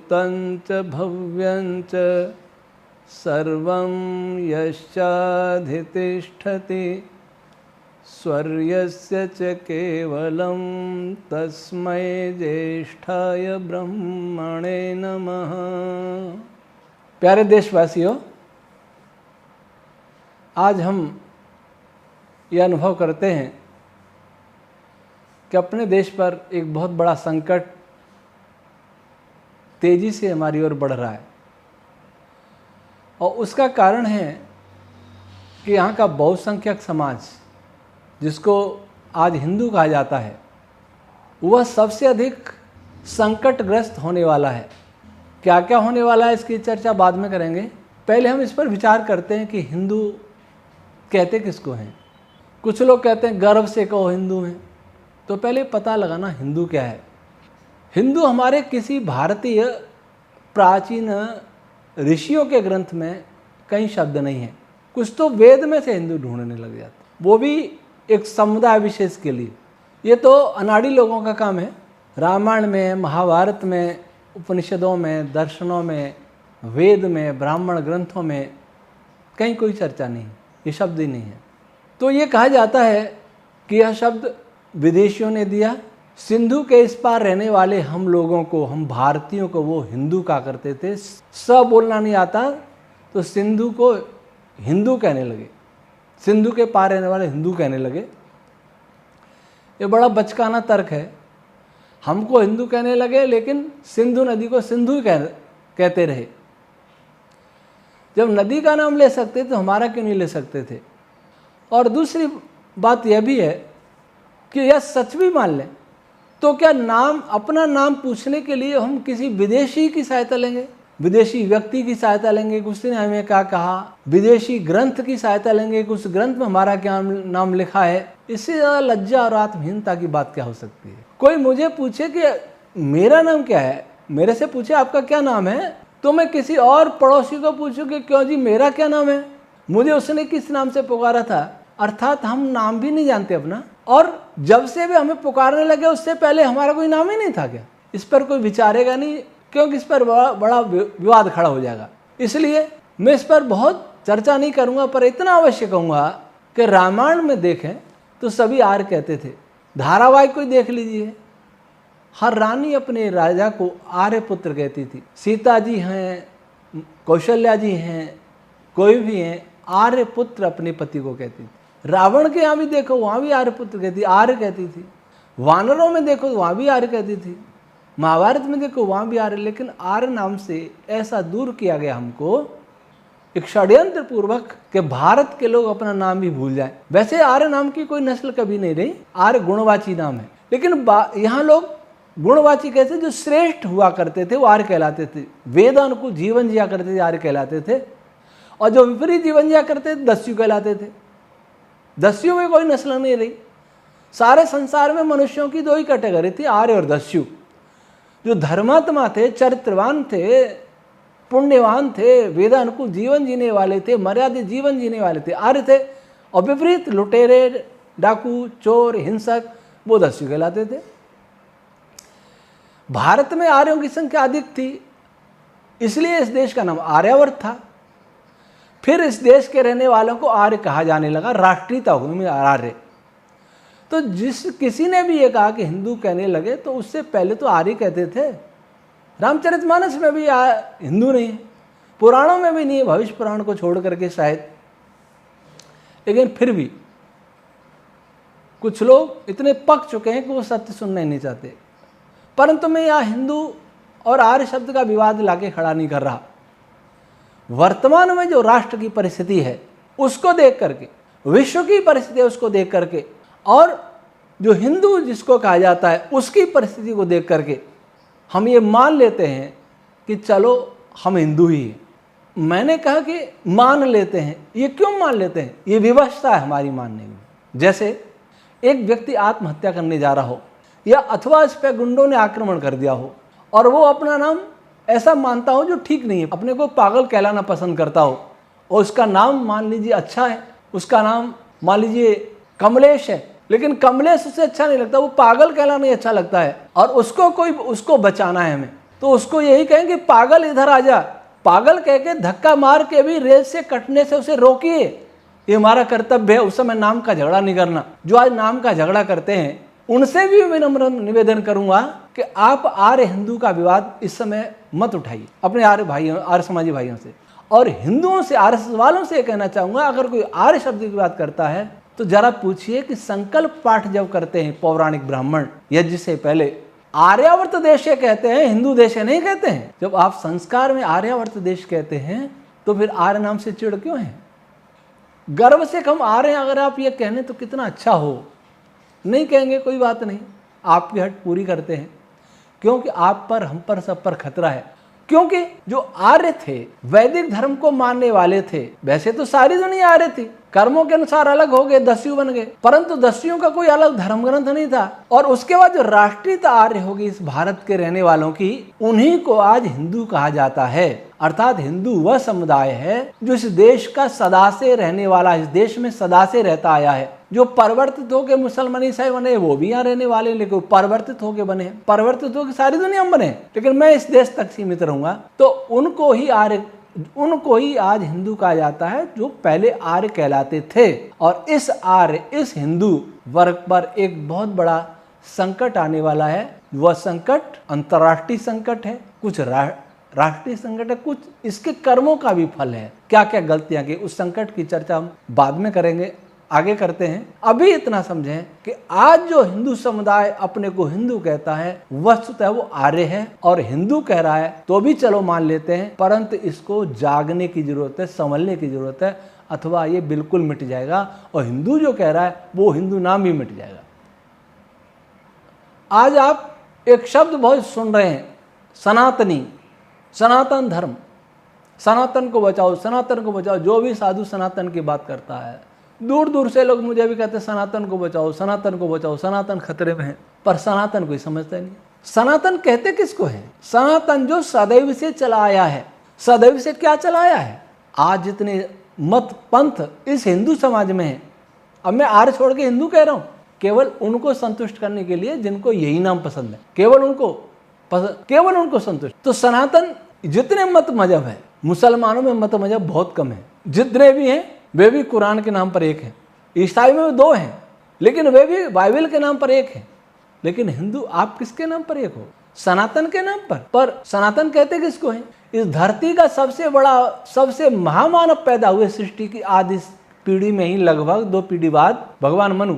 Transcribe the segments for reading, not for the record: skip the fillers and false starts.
भूतं च भव्यं च सर्वं यश्चाधितिष्ठति स्वर्यस्य च केवलं तस्मै ज्येष्ठाय ब्रह्मणे नमः। प्यारे देशवासियों, आज हम ये अनुभव करते हैं कि अपने देश पर एक बहुत बड़ा संकट तेजी से हमारी ओर बढ़ रहा है और उसका कारण है कि यहाँ का बहुसंख्यक समाज, जिसको आज हिंदू कहा जाता है, वह सबसे अधिक संकटग्रस्त होने वाला है। क्या क्या होने वाला है इसकी चर्चा बाद में करेंगे। पहले हम इस पर विचार करते हैं कि हिंदू कहते किसको हैं। कुछ लोग कहते हैं गर्व से कहो हिंदू हैं, तो पहले पता लगाना हिंदू क्या है। हिंदू हमारे किसी भारतीय प्राचीन ऋषियों के ग्रंथ में कई शब्द नहीं है। कुछ तो वेद में से हिंदू ढूंढने लग जाते, वो भी एक समुदाय विशेष के लिए। ये तो अनाड़ी लोगों का काम है। रामायण में, महाभारत में, उपनिषदों में, दर्शनों में, वेद में, ब्राह्मण ग्रंथों में कहीं कोई चर्चा नहीं, ये शब्द ही नहीं है। तो ये कहा जाता है कि यह शब्द विदेशियों ने दिया। सिंधु के इस पार रहने वाले हम लोगों को, हम भारतीयों को वो हिंदू कहा करते थे। स बोलना नहीं आता तो सिंधु को हिंदू कहने लगे, सिंधु के पार रहने वाले हिंदू कहने लगे। ये बड़ा बचकाना तर्क है। हमको हिंदू कहने लगे लेकिन सिंधु नदी को सिंधु कहते रहे। जब नदी का नाम ले सकते तो हमारा क्यों नहीं ले सकते थे। और दूसरी बात यह भी है कि यह सच भी मान लें तो क्या नाम, अपना नाम पूछने के लिए हम किसी विदेशी की सहायता लेंगे, विदेशी व्यक्ति की सहायता लेंगे, उसने हमें क्या कहा, विदेशी ग्रंथ की सहायता लेंगे, कुछ ग्रंथ में हमारा क्या नाम लिखा है। इससे ज़्यादा लज्जा और आत्महीनता की बात क्या हो सकती है। कोई मुझे पूछे कि मेरा नाम क्या है, मेरे से पूछे आपका क्या नाम है, तो मैं किसी और पड़ोसी को पूछूं कि क्यों जी मेरा क्या नाम है, मुझे उसने किस नाम से पुकारा था। अर्थात हम नाम भी नहीं जानते अपना, और जब से भी हमें पुकारने लगे उससे पहले हमारा कोई नाम ही नहीं था क्या। इस पर कोई विचारेगा नहीं, क्योंकि इस पर बड़ा विवाद खड़ा हो जाएगा। इसलिए मैं इस पर बहुत चर्चा नहीं करूंगा, पर इतना अवश्य कहूँगा कि रामायण में देखें तो सभी आर्य कहते थे। धारावाहिक कोई देख लीजिए, हर रानी अपने राजा को आर्य पुत्र कहती थी। सीता जी हैं, कौशल्या जी हैं, कोई भी हैं, आर्य पुत्र अपने पति को कहती थी। रावण के यहाँ भी देखो, वहाँ भी आर्य पुत्र कहती, आर्य कहती थी। वानरों में देखो वहाँ भी आर्य कहती थी। महाभारत में देखो वहाँ भी आर्य। लेकिन आर्य नाम से ऐसा दूर किया गया हमको, एक षड्यंत्र पूर्वक, कि भारत के लोग अपना नाम भी भूल जाएं। वैसे आर्य नाम की कोई नस्ल कभी नहीं रही, आर्य गुणवाची नाम है। लेकिन यहाँ लोग गुणवाची कैसे, जो श्रेष्ठ हुआ करते थे वो आर्य कहलाते थे, वेदानुकूल जीवन जिया करते थे आर्य कहलाते थे, और जो विपरीत जीवन जिया करते थे दस्यु कहलाते थे। दस्यु में कोई नस्ल नहीं रही। सारे संसार में मनुष्यों की दो ही कैटेगरी थी, आर्य और दस्यु। जो धर्मात्मा थे, चरित्रवान थे, पुण्यवान थे, वेदानुकूल जीवन जीने वाले थे, मर्यादित जीवन जीने वाले थे, आर्य थे। और विपरीत लुटेरे, डाकू, चोर, हिंसक, वो दस्यु कहलाते थे। भारत में आर्यों की संख्या अधिक थी, इसलिए इस देश का नाम आर्यावर्त था। फिर इस देश के रहने वालों को आर्य कहा जाने लगा, राष्ट्रीयता हो गई आर्य। तो किसी ने भी ये कहा कि हिंदू कहने लगे तो उससे पहले तो आर्य कहते थे। रामचरितमानस में भी हिंदू नहीं है, पुराणों में भी नहीं है, भविष्य पुराण को छोड़ करके शायद। लेकिन फिर भी कुछ लोग इतने पक चुके हैं कि वो सत्य सुनना ही नहीं चाहते। परंतु मैं यहाँ हिंदू और आर्य शब्द का विवाद लाके खड़ा नहीं कर रहा। वर्तमान में जो राष्ट्र की परिस्थिति है उसको देख करके, विश्व की परिस्थिति है उसको देख करके, और जो हिंदू जिसको कहा जाता है उसकी परिस्थिति को देख करके हम ये मान लेते हैं कि चलो हम हिंदू ही हैं। मैंने कहा कि मान लेते हैं। ये क्यों मान लेते हैं, ये विवशता है हमारी मानने में। जैसे एक व्यक्ति आत्महत्या करने जा रहा हो, या अथवा इस पर गुंडों ने आक्रमण कर दिया हो, और वो अपना नाम ऐसा मानता हो जो ठीक नहीं है, अपने को पागल कहलाना पसंद करता हो, और उसका नाम मान लीजिए अच्छा है, उसका नाम मान लीजिए कमलेश है, लेकिन कमलेश उसे अच्छा नहीं लगता, वो पागल कहलाना ही अच्छा लगता है, और उसको बचाना है हमें, तो उसको यही कहेंगे पागल इधर आ जा, पागल कह के धक्का मार के भी रेल से कटने से उसे रोकिए, ये हमारा कर्तव्य है। उस समय नाम का झगड़ा नहीं करना। जो आज नाम का झगड़ा करते हैं उनसे भी विनम्र निवेदन करूंगा कि आप आर्य हिंदू का विवाद इस समय मत उठाइए अपने आर्य भाइयों, आर्य समाजी भाइयों से। और हिंदुओं से, आर्य वालों से कहना चाहूंगा, अगर कोई आर्य शब्द की बात करता है तो जरा पूछिए कि संकल्प पाठ जब करते हैं पौराणिक ब्राह्मण यज्ञ से पहले, आर्यावर्त देश कहते हैं, हिंदू देश नहीं कहते हैं। जब आप संस्कार में आर्यावर्त देश कहते हैं तो फिर आर्य नाम से चिढ़ क्यों है? गर्व से हम आ रहे हैं अगर आप ये कहने तो कितना अच्छा हो। नहीं कहेंगे कोई बात नहीं, आपकी हट पूरी करते हैं, क्योंकि आप पर, हम पर, सब पर खतरा है। क्योंकि जो आर्य थे, वैदिक धर्म को मानने वाले थे, वैसे तो सारी दुनिया आर्य थी, कर्मों के अनुसार अलग हो गए, दस्यु बन गए, परंतु दस्युओं का कोई अलग धर्म ग्रंथ नहीं था। और उसके बाद जो राष्ट्रीयता आर्य होगी इस भारत के रहने वालों की, उन्हीं को आज हिंदू कहा जाता है। अर्थात हिंदू वह समुदाय है जो इस देश का सदा से रहने वाला, इस देश में सदा से रहता आया है। जो परिवर्तित होकर मुसलमान ईसाई बने वो भी यहाँ रहने वाले, लेकिन परिवर्तित होकर बने, परिवर्तित होकर सारी दुनिया में बने, लेकिन मैं इस देश तक सीमित रहूंगा। तो उनको ही आर्य, उनको ही आज हिंदू कहा जाता है जो पहले आर्य कहलाते थे। और इस आर्य, इस हिंदू वर्ग पर एक बहुत बड़ा संकट आने वाला है। वह संकट अंतर्राष्ट्रीय संकट है, कुछ राष्ट्रीय संकट है, कुछ इसके कर्मों का भी फल है। क्या क्या गलतियां की, उस संकट की चर्चा हम बाद में करेंगे, आगे करते हैं। अभी इतना समझें कि आज जो हिंदू समुदाय अपने को हिंदू कहता है, वस्तुतः वो आर्य है। और हिंदू कह रहा है तो भी चलो मान लेते हैं, परंतु इसको जागने की जरूरत है, संभलने की जरूरत है, अथवा ये बिल्कुल मिट जाएगा। और हिंदू जो कह रहा है वो हिंदू नाम भी मिट जाएगा। आज आप एक शब्द बहुत सुन रहे हैं, सनातनी, सनातन धर्म, सनातन को बचाओ, सनातन को बचाओ। जो भी साधु सनातन की बात करता है, दूर दूर से लोग मुझे भी कहते हैं सनातन को बचाओ, सनातन को बचाओ, सनातन खतरे में है। पर सनातन कोई समझता नहीं। सनातन कहते किसको है? सनातन जो सदैव से चला आया है। सदैव से क्या चला आया है? आज जितने मत पंथ इस हिंदू समाज में है, अब मैं आर्य छोड़ के हिंदू कह रहा हूं, केवल उनको संतुष्ट करने के लिए जिनको यही नाम पसंद है, केवल उनको संतुष्ट। तो सनातन जितने मत मजहब है, मुसलमानों में मत मजहब बहुत कम है, जितने भी हैं वे भी कुरान के नाम पर एक है। ईसाई में 2 हैं, लेकिन वे भी बाइबल के नाम पर एक है। लेकिन हिंदू आप किसके नाम पर एक हो? सनातन के नाम पर। पर सनातन कहते किसको है? इस धरती का सबसे बड़ा, सबसे महामानव पैदा हुए सृष्टि की आदि पीढ़ी में ही, लगभग 2 पीढ़ी बाद, भगवान मनु,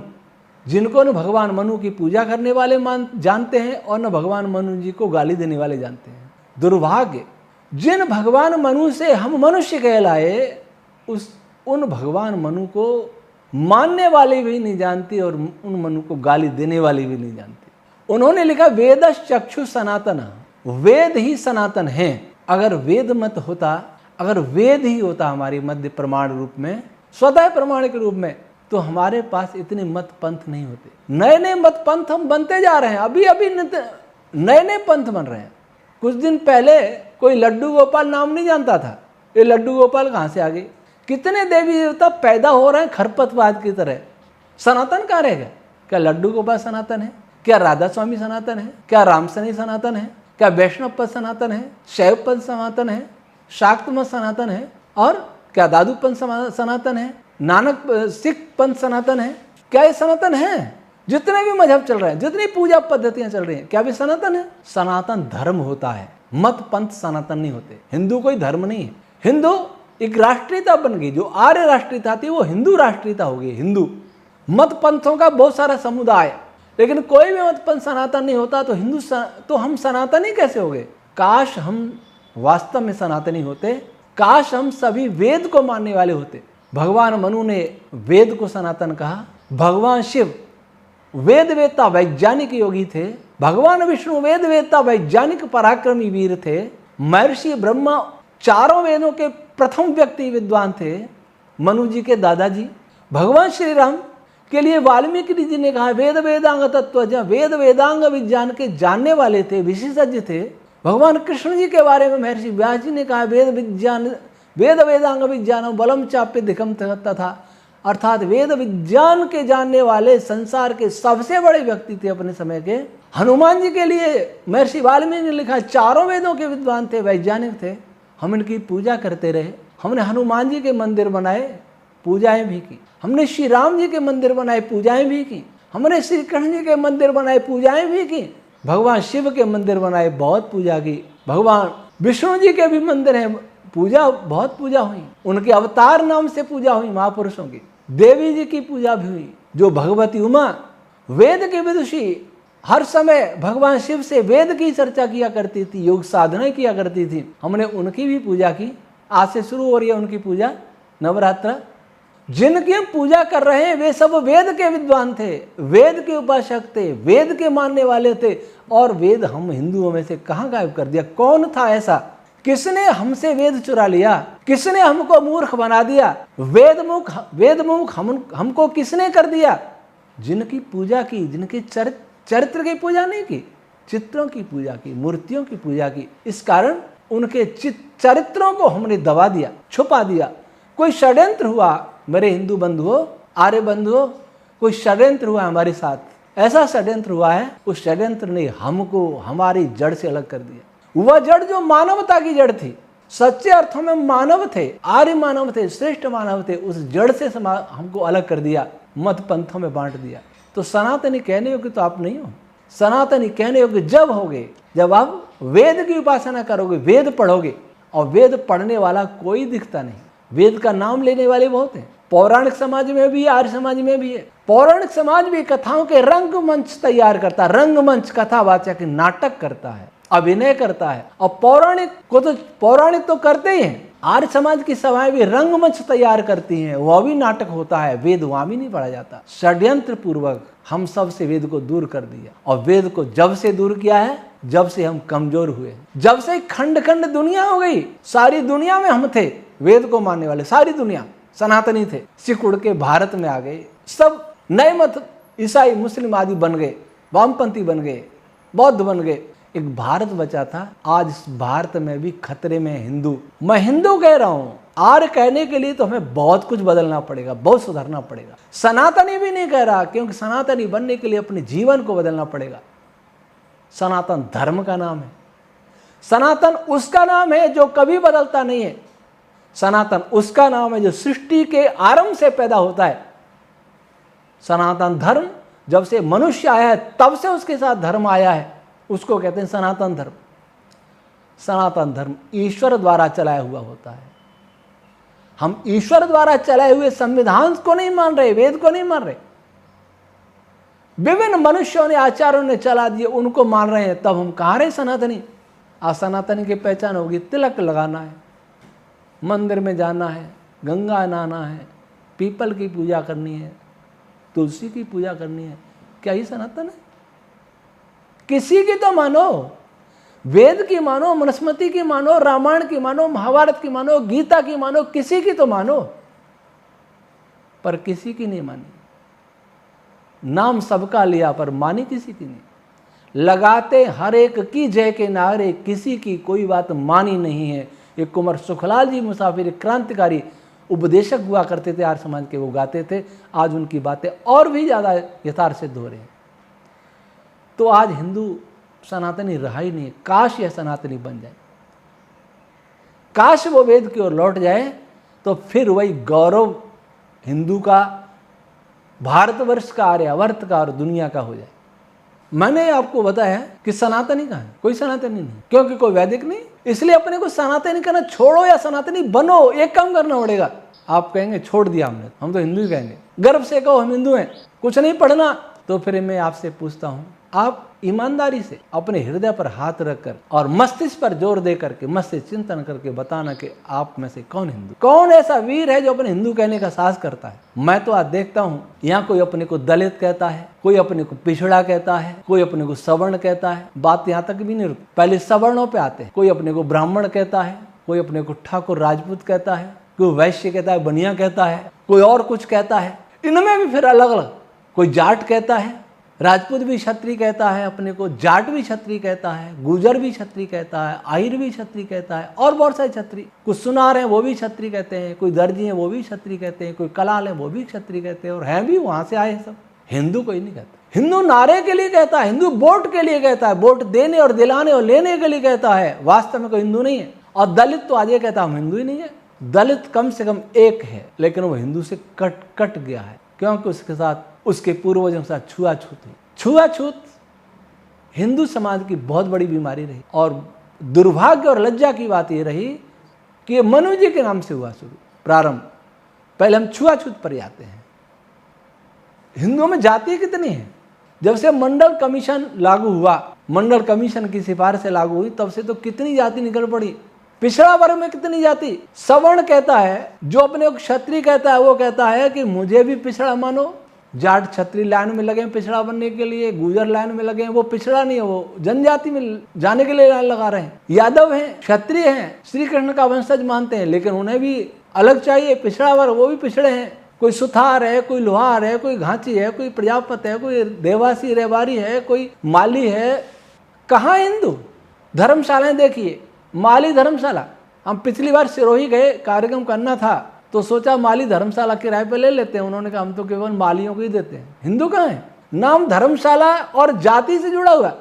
जिनको न भगवान मनु की पूजा करने वाले जानते हैं और न भगवान मनु जी को गाली देने वाले जानते हैं। दुर्भाग्य, जिन भगवान मनु से हम मनुष्य कहलाए, उन भगवान मनु को मानने वाले भी नहीं जानते और उन मनु को गाली देने वाले भी नहीं जानते। उन्होंने लिखा वेदश्च चक्षु सनातन, वेद ही सनातन है। अगर वेद मत होता, अगर वेद ही होता हमारे मध्य प्रमाण रूप में, स्वतः प्रमाण के रूप में, तो हमारे पास इतने मत पंथ नहीं होते। नए नए मत पंथ हम बनते जा रहे हैं, अभी अभी नए नए पंथ बन रहे हैं। कुछ दिन पहले कोई लड्डू गोपाल नाम नहीं जानता था, ये लड्डू गोपाल कहाँ से आ गए? कितने देवी देवता पैदा हो रहे हैं खरपतवार की तरह। सनातन कहाँ रह गया? क्या लड्डू गोपाल सनातन है? क्या राधा स्वामी सनातन है? क्या रामसनी सनातन है? क्या वैष्णव पद सनातन है? शैव पद सनातन है? शाक्त मत सनातन है? और क्या दादू पंथ सनातन है? नानक सिख पंथ सनातन है? क्या ये सनातन है? जितने भी मजहब चल रहे हैं, जितनी पूजा पद्धतियां चल रही हैं, क्या भी सनातन है? सनातन धर्म होता है, मत पंथ सनातन नहीं होते। हिंदू कोई धर्म नहीं है। हिंदू एक राष्ट्रीयता बन गई। जो आर्य राष्ट्रीयता थी वो हिंदू राष्ट्रीयता हो गई। हिंदू मत पंथों का बहुत सारा समुदाय, लेकिन कोई भी मत पंथ सनातन नहीं होता तो हिंदू तो हम सनातनी कैसे हो गए? काश हम वास्तव में सनातनी होते, काश हम सभी वेद को मानने वाले होते। भगवान मनु ने वेद को सनातन कहा। भगवान शिव वेद वेदता वैज्ञानिक योगी थे। भगवान विष्णु वेद वेदता वैज्ञानिक पराक्रमी वीर थे। महर्षि ब्रह्मा चारों वेदों के प्रथम व्यक्ति विद्वान थे, मनु जी के दादाजी। भगवान श्री राम के लिए वाल्मीकि जी ने कहा वेद वेदांग तत्वज्ञ, वेद वेदांग विज्ञान के जानने वाले थे, विशेषज्ञ थे। भगवान कृष्ण जी के बारे में महर्षि व्यास जी ने कहा वेद वेदांग विज्ञान बलम चाप्य दिखम तथा अर्थात वेद विज्ञान के जानने वाले संसार के सबसे बड़े व्यक्ति थे अपने समय के। हनुमान जी के लिए महर्षि वाल्मीकि ने लिखा, चारों वेदों के विद्वान थे, वैज्ञानिक थे। हम इनकी पूजा करते रहे। हमने हनुमान जी के मंदिर बनाए, पूजाएं भी की। हमने श्री राम जी के मंदिर बनाए, पूजाएं भी की। हमने श्री कृष्ण जी के मंदिर बनाए, पूजाएं भी की। भगवान शिव के मंदिर बनाए, बहुत पूजा की। भगवान विष्णु जी के भी मंदिर हैं, पूजा बहुत पूजा हुई। उनके अवतार नाम से पूजा हुई महापुरुषों की। देवी जी की पूजा भी हुई। जो भगवती उमा वेद के विदुषी, हर समय भगवान शिव से वेद की चर्चा किया करती थी, योग साधना किया करती थी, हमने उनकी भी पूजा की। आज से शुरू हो रही है उनकी पूजा, नवरात्र। जिनकी हम पूजा कर रहे हैं वे सब वेद के विद्वान थे, वेद के उपासक थे, वेद के मानने वाले थे। और वेद हम हिंदुओं में से कहाँ गायब कर दिया? कौन था ऐसा? किसने हमसे वेद चुरा लिया? किसने हमको मूर्ख बना दिया? वेदमुख हमको किसने कर दिया? जिनकी पूजा की, जिनके चरित्र की पूजा नहीं की, चित्रों की पूजा की, मूर्तियों की पूजा की। इस कारण उनके चरित्रों को हमने दबा दिया, छुपा दिया। कोई षड्यंत्र हुआ मेरे हिंदू बंधुओं, आर्य बंधुओं, कोई षड्यंत्र हुआ हमारे साथ। ऐसा षड्यंत्र हुआ है, उस षड्यंत्र ने हमको हमारी जड़ से अलग कर दिया। वह जड़ जो मानवता की जड़ थी, सच्चे अर्थों में मानव थे, आर्य मानव थे, श्रेष्ठ मानव थे, उस जड़ से हमको अलग कर दिया, मत पंथों में बांट दिया। तो सनातनी कहने योग्य तो आप नहीं हो। सनातनी कहने योग्य जब होगे जब आप वेद की उपासना करोगे, वेद पढ़ोगे। और वेद पढ़ने वाला कोई दिखता नहीं, वेद का नाम लेने वाले बहुत हैं। पौराणिक समाज में भी है, आर्य समाज में भी है। पौराणिक समाज भी कथाओं के रंगमंच तैयार करता है, रंगमंच कथावाचक नाटक करता है, अभिनय करता है। और पौराणिक तो करते ही हैं। आर्य समाज की सभाएं भी रंगमंच तैयार करती हैं, वह भी नाटक होता है। वेद वहां भी नहीं पढ़ा जाता। षड्यंत्र पूर्वक हम सब से वेद को दूर कर दिया। और वेद को जब से दूर किया है, जब से हम कमजोर हुए, जब से खंड खंड दुनिया हो गई। सारी दुनिया में हम थे वेद को मानने वाले, सारी दुनिया सनातनी थे। सिख उड़ के भारत में आ गए, सब नए मत, ईसाई मुस्लिम आदि बन गए, वामपंथी बन गए, बौद्ध बन गए। एक भारत बचा था। आज इस भारत में भी खतरे में हिंदू। मैं हिंदू कह रहा हूं, आर्य कहने के लिए तो हमें बहुत कुछ बदलना पड़ेगा, बहुत सुधरना पड़ेगा। सनातनी भी नहीं कह रहा, क्योंकि सनातनी बनने के लिए अपने जीवन को बदलना पड़ेगा। सनातन धर्म का नाम है। सनातन उसका नाम है जो कभी बदलता नहीं है। सनातन उसका नाम है जो सृष्टि के आरंभ से पैदा होता है। सनातन धर्म जब से मनुष्य आया है तब से उसके साथ धर्म आया है, उसको कहते हैं सनातन धर्म। सनातन धर्म ईश्वर द्वारा चलाया हुआ होता है। हम ईश्वर द्वारा चलाए हुए संविधान को नहीं मान रहे, वेद को नहीं मान रहे। विभिन्न मनुष्यों ने, आचार्यों ने चला दिए, उनको मान रहे हैं। तब हम कहाँ रहे सनातनी? आज सनातनी की पहचान होगी, तिलक लगाना है, मंदिर में जाना है, गंगा नहाना है, पीपल की पूजा करनी है, तुलसी की पूजा करनी है। क्या ये सनातन है? किसी की तो मानो, वेद की मानो, मनुस्मृति की मानो, रामायण की मानो, महाभारत की मानो, गीता की मानो, किसी की तो मानो, पर किसी की नहीं मानी। नाम सबका लिया पर मानी किसी की नहीं। लगाते हर एक की जय के नारे, किसी की कोई बात मानी नहीं है। एक कुंवर सुखलाल जी मुसाफिर, क्रांतिकारी उपदेशक हुआ करते थे आर्य समाज के, वो गाते थे। आज उनकी बातें और भी ज्यादा यथार्थ सिद्ध हो रही हैं। तो आज हिंदू सनातनी रहा ही नहीं। काश यह सनातनी बन जाए, काश वो वेद की ओर लौट जाए, तो फिर वही गौरव हिंदू का, भारतवर्ष का, आर्यावर्त का और दुनिया का हो जाए। मैंने आपको बताया कि सनातनी कहाँ है? कोई सनातनी नहीं, क्योंकि कोई वैदिक नहीं। इसलिए अपने को सनातनी करना छोड़ो या सनातनी बनो। एक काम करना पड़ेगा। आप कहेंगे छोड़ दिया हमने, हम तो हिंदू ही कहेंगे, गर्व से कहो हम हिंदू हैं, कुछ नहीं पढ़ना। तो फिर मैं आपसे पूछता हूं, आप ईमानदारी से अपने हृदय पर हाथ रखकर और मस्तिष्क पर जोर दे करके, मस्तिष्क चिंतन करके बताना कि आप में से कौन हिंदू, कौन ऐसा वीर है जो अपने हिंदू कहने का साहस करता है। मैं तो आज देखता हूँ, यहाँ कोई अपने को दलित कहता है, कोई अपने को पिछड़ा कहता है, कोई अपने को सवर्ण कहता है। बात यहाँ तक भी नहीं रुकती, पहले सवर्णों पे आते हैं। कोई अपने को ब्राह्मण कहता है, कोई अपने को ठाकुर राजपूत कहता है, कोई वैश्य कहता है, बनिया कहता है, कोई और कुछ कहता है। इनमें भी फिर अलग अलग, कोई जाट कहता है, राजपूत भी क्षत्रिय कहता है अपने को, जाट भी क्षत्रिय कहता है, गुजर भी क्षत्रिय कहता है, आहिर भी क्षत्रिय कहता है, और बहुत सारे क्षत्रिय। कुछ सुनार हैं वो भी क्षत्रिय कहते हैं, कोई दर्जी हैं वो भी क्षत्रिय कहते हैं, कोई कलाल है वो भी क्षत्रिय कहते हैं, और हैं भी वहां से आए हैं सब। हिंदू कोई नहीं कहता। हिंदू नारे के लिए कहता है, हिंदू वोट के लिए कहता है, वोट देने और दिलाने और लेने के लिए कहता है, वास्तव में कोई हिंदू नहीं है। और दलित तो आज ये कहता हम हिंदू ही नहीं है। दलित कम से कम एक है, लेकिन वो हिंदू से कट गया है, क्योंकि उसके साथ, उसके पूर्वजों के साथ छुआछूत हुई। छुआछूत हिंदू समाज की बहुत बड़ी बीमारी रही, और दुर्भाग्य और लज्जा की बात ये रही कि ये मनु जी के नाम से हुआ शुरू प्रारंभ। पहले हम छुआछूत पर जाते हैं। हिंदुओं में जाति कितनी है? जब से मंडल कमीशन लागू हुआ, मंडल कमीशन की सिफारिश से लागू हुई, तब से तो कितनी जाति निकल पड़ी। पिछड़ा वर्ग में कितनी जाति। सवर्ण कहता है, जो अपने को क्षत्रिय कहता है, वो कहता है कि मुझे भी पिछड़ा मानो। जाट क्षत्रिय लाइन में लगे हैं पिछड़ा बनने के लिए, गुजर लाइन में लगे हैं, वो पिछड़ा नहीं है, वो जनजाति में जाने के लिए लाइन लगा रहे हैं। यादव हैं, क्षत्रिय हैं, श्री कृष्ण का वंशज मानते हैं, लेकिन उन्हें भी अलग चाहिए, पिछड़ा वर्ग, वो भी पिछड़े हैं। कोई सुथार है, कोई लोहार है, कोई घांची है, कोई प्रजापति है, कोई देवासी रेवारी है, कोई माली है। कहाँ हिंदू? धर्मशालाएं देखिए, माली धर्मशाला। हम पिछली बार सिरोही गए, कार्यक्रम करना था, तो सोचा माली धर्मशाला किराए पे ले लेते हैं। उन्होंने कहा हम तो केवल मालियों को ही देते हैं। हिंदू कहाँ है? नाम धर्मशाला और जाति से जुड़ा हुआ।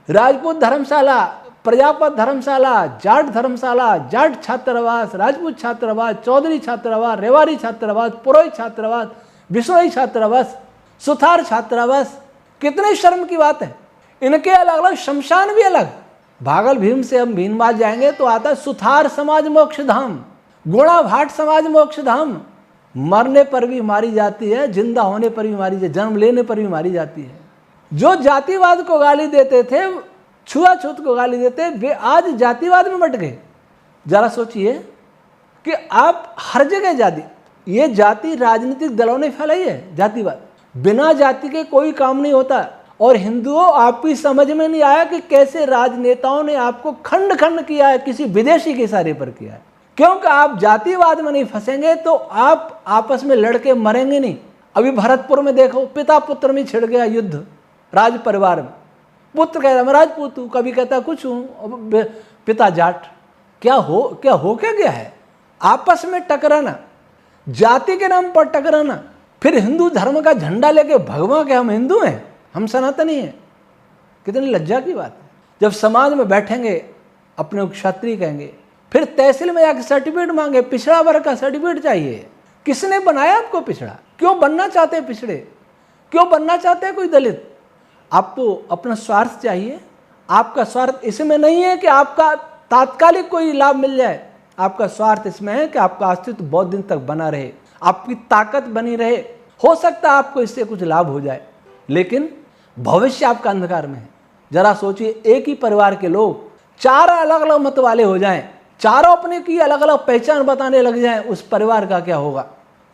राजपूत धर्मशाला, प्रजापत धर्मशाला, जाट धर्मशाला, जाट छात्रावास, राजपूत छात्रावास, चौधरी छात्रावास, रेवारी छात्रावास, पुरोहित छात्रावास, बिश्नोई छात्रावास, सुथार छात्रावास। कितने शर्म की बात है। इनके अलग अलग शमशान भी अलग। भागल भीम से हम भीमबाद जाएंगे तो आता है सुथार समाज मोक्ष धाम, गुणा भाट समाज मोक्ष धाम। मरने पर भी मारी जाती है, जिंदा होने पर भी मारी जाती है, जन्म लेने पर भी मारी जाती है। जो जातिवाद को गाली देते थे, छुआछूत को गाली देते, वे आज जातिवाद में बट गए। जरा सोचिए कि आप हर जगह जाति, ये जाति राजनीतिक दलों ने फैलाई है जातिवाद। बिना जाति के कोई काम नहीं होता। और हिंदुओं, आपकी समझ में नहीं आया कि कैसे राजनेताओं ने आपको खंड खंड किया है, किसी विदेशी के इशारे पर किया है। क्योंकि आप जातिवाद में नहीं फंसेंगे तो आप आपस में लड़के मरेंगे नहीं। अभी भरतपुर में देखो, पिता पुत्र में छिड़ गया युद्ध राज परिवार में। पुत्र कहता मैं राजपूत हूँ, कभी कहता कुछ हूँ, पिता जाट। क्या गया है? आपस में टकराना, जाति के नाम पर टकराना, फिर हिंदू धर्म का झंडा लेके भगवान के हम हिंदू हैं, हम सनातनी हैं। कितनी लज्जा की बात है। जब समाज में बैठेंगे अपने को क्षत्रिय कहेंगे, फिर तहसील में जाकर सर्टिफिकेट मांगे, पिछड़ा वर्ग का सर्टिफिकेट चाहिए। किसने बनाया आपको पिछड़ा? क्यों बनना चाहते हैं पिछड़े? क्यों बनना चाहते हैं कोई दलित? आपको अपना स्वार्थ चाहिए। आपका स्वार्थ इसमें नहीं है कि आपका तात्कालिक कोई लाभ मिल जाए। आपका स्वार्थ इसमें है कि आपका अस्तित्व बहुत दिन तक बना रहे, आपकी ताकत बनी रहे। हो सकता है आपको इससे कुछ लाभ हो जाए, लेकिन भविष्य आपका अंधकार में है। जरा सोचिए, एक ही परिवार के लोग चार अलग अलग मत वाले हो जाएं, चारों अपने की अलग अलग पहचान बताने लग जाएं, उस परिवार का क्या होगा?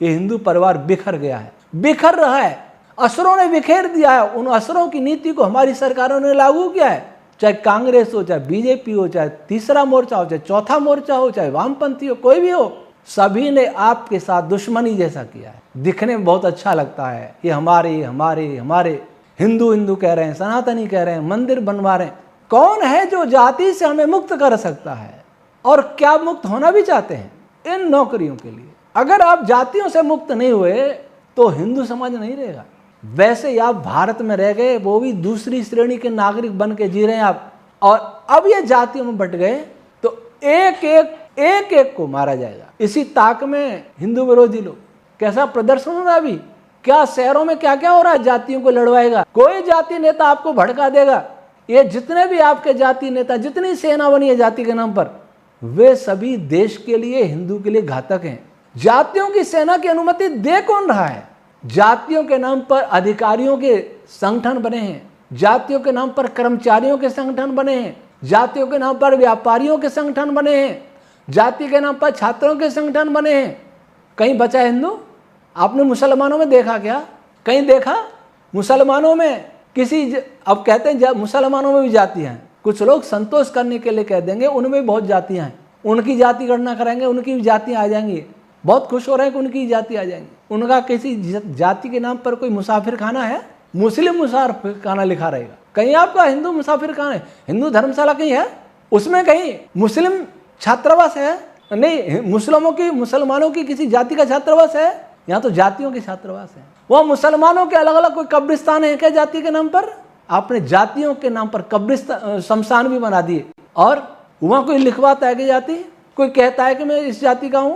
ये हिंदू परिवार बिखर गया है, बिखर रहा है। असुरों ने बिखेर दिया है। उन असुरों की नीति को हमारी सरकारों ने लागू किया है। चाहे कांग्रेस हो, चाहे बीजेपी हो, चाहे तीसरा मोर्चा हो, चाहे चौथा मोर्चा हो, चाहे वामपंथी हो, कोई भी हो, सभी ने आपके साथ दुश्मनी जैसा किया है। दिखने में बहुत अच्छा लगता है, ये हमारे हमारे हमारे हिंदू हिंदू कह रहे हैं, सनातनी कह रहे हैं, मंदिर बनवा रहे हैं। कौन है जो जाति से हमें मुक्त कर सकता है? और क्या मुक्त होना भी चाहते हैं इन नौकरियों के लिए? अगर आप जातियों से मुक्त नहीं हुए तो हिंदू समाज नहीं रहेगा। वैसे ही आप भारत में रह गए, वो भी दूसरी श्रेणी के नागरिक बन के जी रहे हैं आप। और अब ये जातियों में बट गए तो एक एक को मारा जाएगा। इसी ताक में हिंदू विरोधी लोग, कैसा प्रदर्शन हो रहा है अभी, क्या शहरों में क्या क्या हो रहा है, जातियों को लड़वाएगा। कोई जाति नेता आपको भड़का देगा। ये जितने भी आपके जाति नेता, जितनी सेना बनी है जाति के नाम पर, वे सभी देश के लिए, हिंदू के लिए घातक हैं। जातियों की सेना की अनुमति दे कौन रहा है? जातियों के नाम पर अधिकारियों के संगठन बने हैं, जातियों के नाम पर कर्मचारियों के संगठन बने हैं, जातियों के नाम पर व्यापारियों के संगठन बने हैं, जाति के नाम पर छात्रों के संगठन बने हैं। कहीं बचा हिंदू? आपने मुसलमानों में देखा क्या? कहीं देखा? मुसलमानों में किसी, अब कहते हैं मुसलमानों में भी जातियां हैं। कुछ लोग संतोष करने के लिए कह देंगे उनमें बहुत जातियां हैं, उनकी जाति गणना करेंगे, उनकी भी जातियां आ जाएंगी। बहुत खुश हो रहे हैं कि उनकी जाति आ जाएंगी। उनका किसी जाति के नाम पर कोई मुसाफिर खाना है? मुस्लिम मुसाफिर खाना लिखा रहेगा। कहीं आपका हिंदू मुसाफिर खाना है, हिंदू धर्मशाला कहीं है, उसमें कहीं मुस्लिम छात्रावास है नहीं, मुसलमानों की किसी जाति का छात्रावास है? यहाँ तो जातियों के छात्रावास है। वह मुसलमानों के अलग अलग कोई कब्रिस्तान है क्या जाति के नाम पर? आपने जातियों के नाम पर कब्रिस्तान शमशान भी बना दिए, और वहां कोई लिखवाता है कि जाति, कोई कहता है कि मैं इस जाति का हूं,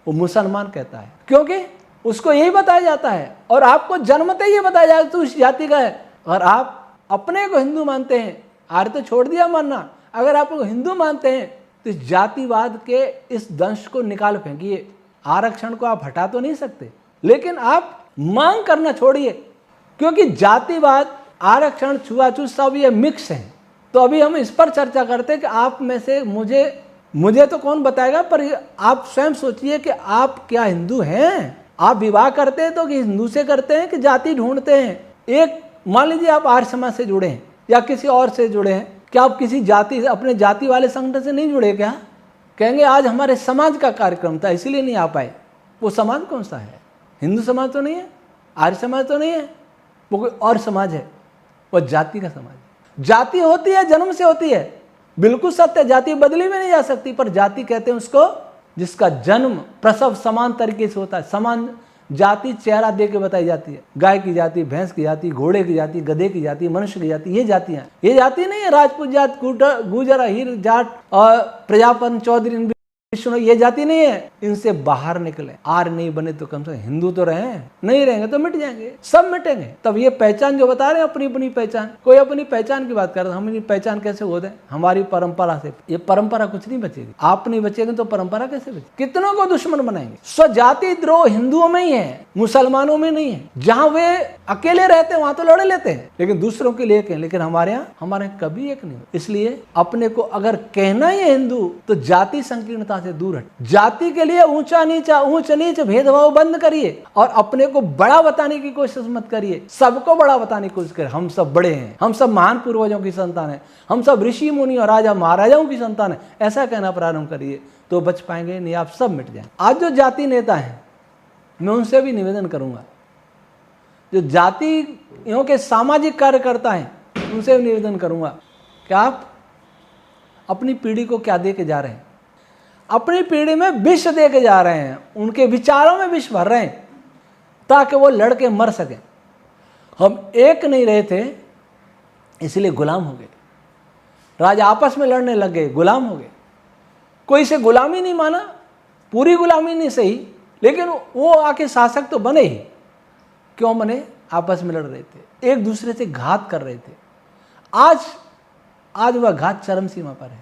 वो मुसलमान कहता है, क्योंकि उसको यही बताया जाता है, और आपको जन्मते ही ये बताया जाता है तू इस जाति का है। और आप अपने को हिंदू मानते हैं, आर्य तो छोड़ दिया मानना, अगर आप हिंदू मानते हैं तो इस जातिवाद के इस दंश को निकाल फेंकिए। आरक्षण को आप हटा तो नहीं सकते, लेकिन आप मांग करना छोड़िए, क्योंकि जातिवाद, आरक्षण, छुआछूत सब ये मिक्स है। तो अभी हम इस पर चर्चा करते हैं कि आप में से मुझे तो कौन बताएगा, पर आप स्वयं सोचिए कि आप क्या हिंदू हैं? आप विवाह करते हैं तो कि हिंदू से करते हैं कि जाति ढूंढते हैं? एक मान लीजिए आप आर्य समाज से जुड़े हैं या किसी और से जुड़े हैं, क्या आप किसी जाति से, अपने जाति वाले संगठन से नहीं जुड़े क्या? कहेंगे आज हमारे समाज का कार्यक्रम था इसलिए नहीं आ पाए। वो समाज कौन सा है? हिंदू समाज तो नहीं है, आर्य समाज तो नहीं है, वो कोई और समाज है, वो जाति का समाज है। जाति होती है, जन्म से होती है, बिल्कुल सत्य, जाति बदली में नहीं जा सकती, पर जाति कहते हैं उसको जिसका जन्म प्रसव समान तरीके से होता है। समान जाति चेहरा दे के बताई जाती है, गाय की जाति, भैंस की जाति, घोड़े की जाति, गधे की जाति, मनुष्य की जाति, ये जातियां, ये जाति नहीं है राजपूत जात, गुर्जर, अहीर जाट और प्रजापन, चौधरी, विष्णु, ये जाति नहीं है। इनसे बाहर निकले, आर्य नहीं बने तो कम से कम हिंदू तो रहे, नहीं रहेंगे तो मिट जाएंगे, सब मिटेंगे। तब ये पहचान जो बता रहे हैं, अपनी अपनी पहचान, कोई अपनी पहचान की बात कर रहा है, हम अपनी पहचान कैसे हो जाए? हमारी परंपरा से, ये परंपरा कुछ नहीं बचेगी। आप नहीं बचेंगे तो परंपरा कैसे बचेगी? कितनों को दुश्मन बनाएंगे। स्वजाति द्रोह हिंदुओं में ही है, मुसलमानों में नहीं है। जहां वे अकेले रहते हैं वहां तो लड़ लेते हैं, लेकिन दूसरों के लिए एक, लेकिन हमारे यहाँ कभी एक नहीं। इसलिए अपने को अगर कहना ही है हिंदू, तो जाति संकीर्णता से दूर हट, जाति के लिए ऊंचा नीचा, ऊंच नीच भेदभाव बंद करिए, और अपने को बड़ा बताने की कोशिश मत करिए। सबको बड़ा बताने की कोशिश करिए, हम सब बड़े हैं, हम सब महान पूर्वजों की संतान है, हम सब ऋषि मुनि और राजा महाराजाओं की संतान है, ऐसा कहना प्रारंभ करिए तो बच पाएंगे, नहीं आप सब मिट जाएंगे। आज जो जाति नेता हैं, मैं उनसे भी निवेदन करूंगा, जो जातियों के सामाजिक कार्यकर्ता हैं, उनसे भी निवेदन करूंगा कि आप अपनी पीढ़ी को क्या दे के जा रहे हैं? अपनी पीढ़ी में विष दे के जा रहे हैं, उनके विचारों में विष भर रहे हैं ताकि वो लड़के मर सकें। हम एक नहीं रहे थे इसलिए गुलाम हो गए, राजा आपस में लड़ने लग गए, गुलाम हो गए। कोई से गुलामी नहीं माना, पूरी गुलामी नहीं सही, लेकिन वो आके शासक तो बने ही। क्यों बने? आपस में लड़ रहे थे, एक दूसरे से घात कर रहे थे। आज वह घात चरम सीमा पर है।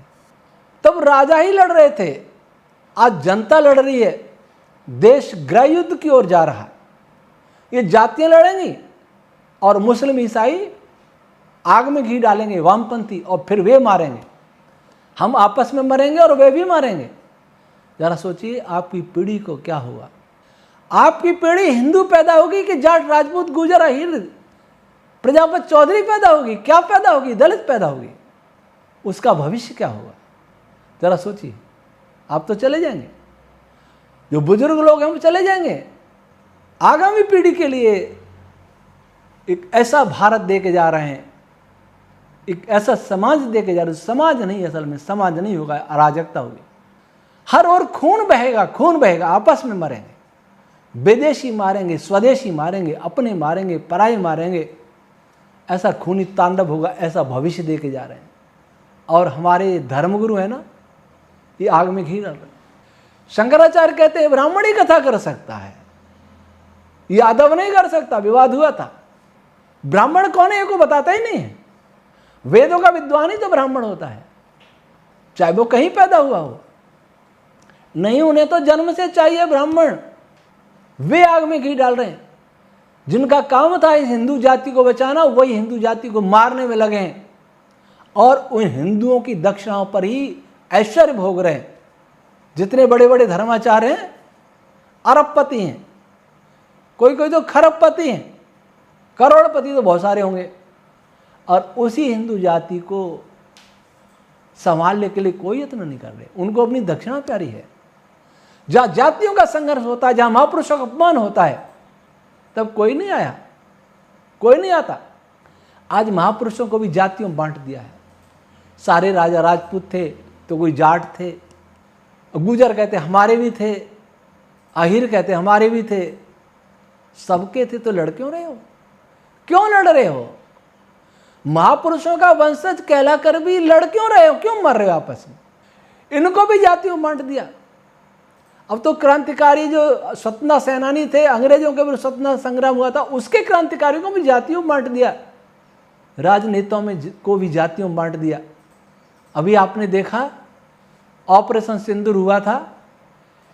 तब राजा ही लड़ रहे थे, आज जनता लड़ रही है, देश गृह युद्ध की ओर जा रहा है। ये जातियां लड़ेंगी और मुस्लिम ईसाई आग में घी डालेंगे, वामपंथी, और फिर वे मारेंगे। हम आपस में मरेंगे और वे भी मारेंगे। जरा सोचिए आपकी पीढ़ी को क्या होगा। आपकी पीढ़ी हिंदू पैदा होगी कि जाट, राजपूत, गुर्जर, अहीर, प्रजापत, चौधरी पैदा होगी? क्या पैदा होगी? दलित पैदा होगी। उसका भविष्य क्या होगा? जरा सोचिए। आप तो चले जाएंगे, जो बुजुर्ग लोग हैं वो चले जाएंगे। आगामी पीढ़ी के लिए एक ऐसा भारत दे के जा रहे हैं, एक ऐसा समाज दे के जा रहे हैं। समाज नहीं, असल में समाज नहीं होगा, अराजकता होगी। हर ओर खून बहेगा, खून बहेगा, आपस में मरेंगे, विदेशी मारेंगे, स्वदेशी मारेंगे, अपने मारेंगे, पराये मारेंगे। ऐसा खूनी तांडव होगा, ऐसा भविष्य दे के जा रहे हैं। और हमारे धर्मगुरु है ना, ये आग में घी डाल रहे हैं। शंकराचार्य कहते हैं ब्राह्मण ही कथा कर सकता है, यादव नहीं कर सकता। विवाद हुआ था, ब्राह्मण कौन है को बताता ही नहीं है। वेदों का विद्वान ही तो ब्राह्मण होता है, चाहे वो कहीं पैदा हुआ हो। नहीं, उन्हें तो जन्म से चाहिए ब्राह्मण। वे आग में घी डाल रहे हैं। जिनका काम था इस हिंदू जाति को बचाना, वही हिंदू जाति को मारने में लगे हैं, और उन हिंदुओं की दक्षिणाओं पर ही ऐश्वर्य भोग रहे हैं। जितने बड़े बड़े धर्माचार्य हैं, अरबपति हैं, कोई कोई तो खरबपति हैं, करोड़पति तो बहुत सारे होंगे। और उसी हिंदू जाति को संभालने के लिए कोई यत्न नहीं कर रहे। उनको अपनी दक्षिणा प्यारी है। जहां जातियों का संघर्ष होता है, जहां महापुरुषों का अपमान होता है, तब कोई नहीं आया, कोई नहीं आता। आज महापुरुषों को भी जातियों में बांट दिया है। सारे राजा राजपूत थे तो कोई जाट थे, गुजर कहते हमारे भी थे, आहिर कहते हमारे भी थे, सबके थे, तो लड़ क्यों रहे हो? क्यों लड़ रहे हो? महापुरुषों का वंशज कहला कर भी लड़ क्यों रहे हो? क्यों मर रहे हो आपस में? इनको भी जातियों में बांट दिया। अब तो क्रांतिकारी जो स्वतंत्रता सेनानी थे, अंग्रेजों के विरुद्ध स्वतंत्रता संग्राम हुआ था, उसके क्रांतिकारियों को भी जातियों में बांट दिया। राजनेताओं में को भी जातियों में बांट दिया। अभी आपने देखा ऑपरेशन सिंदूर हुआ था,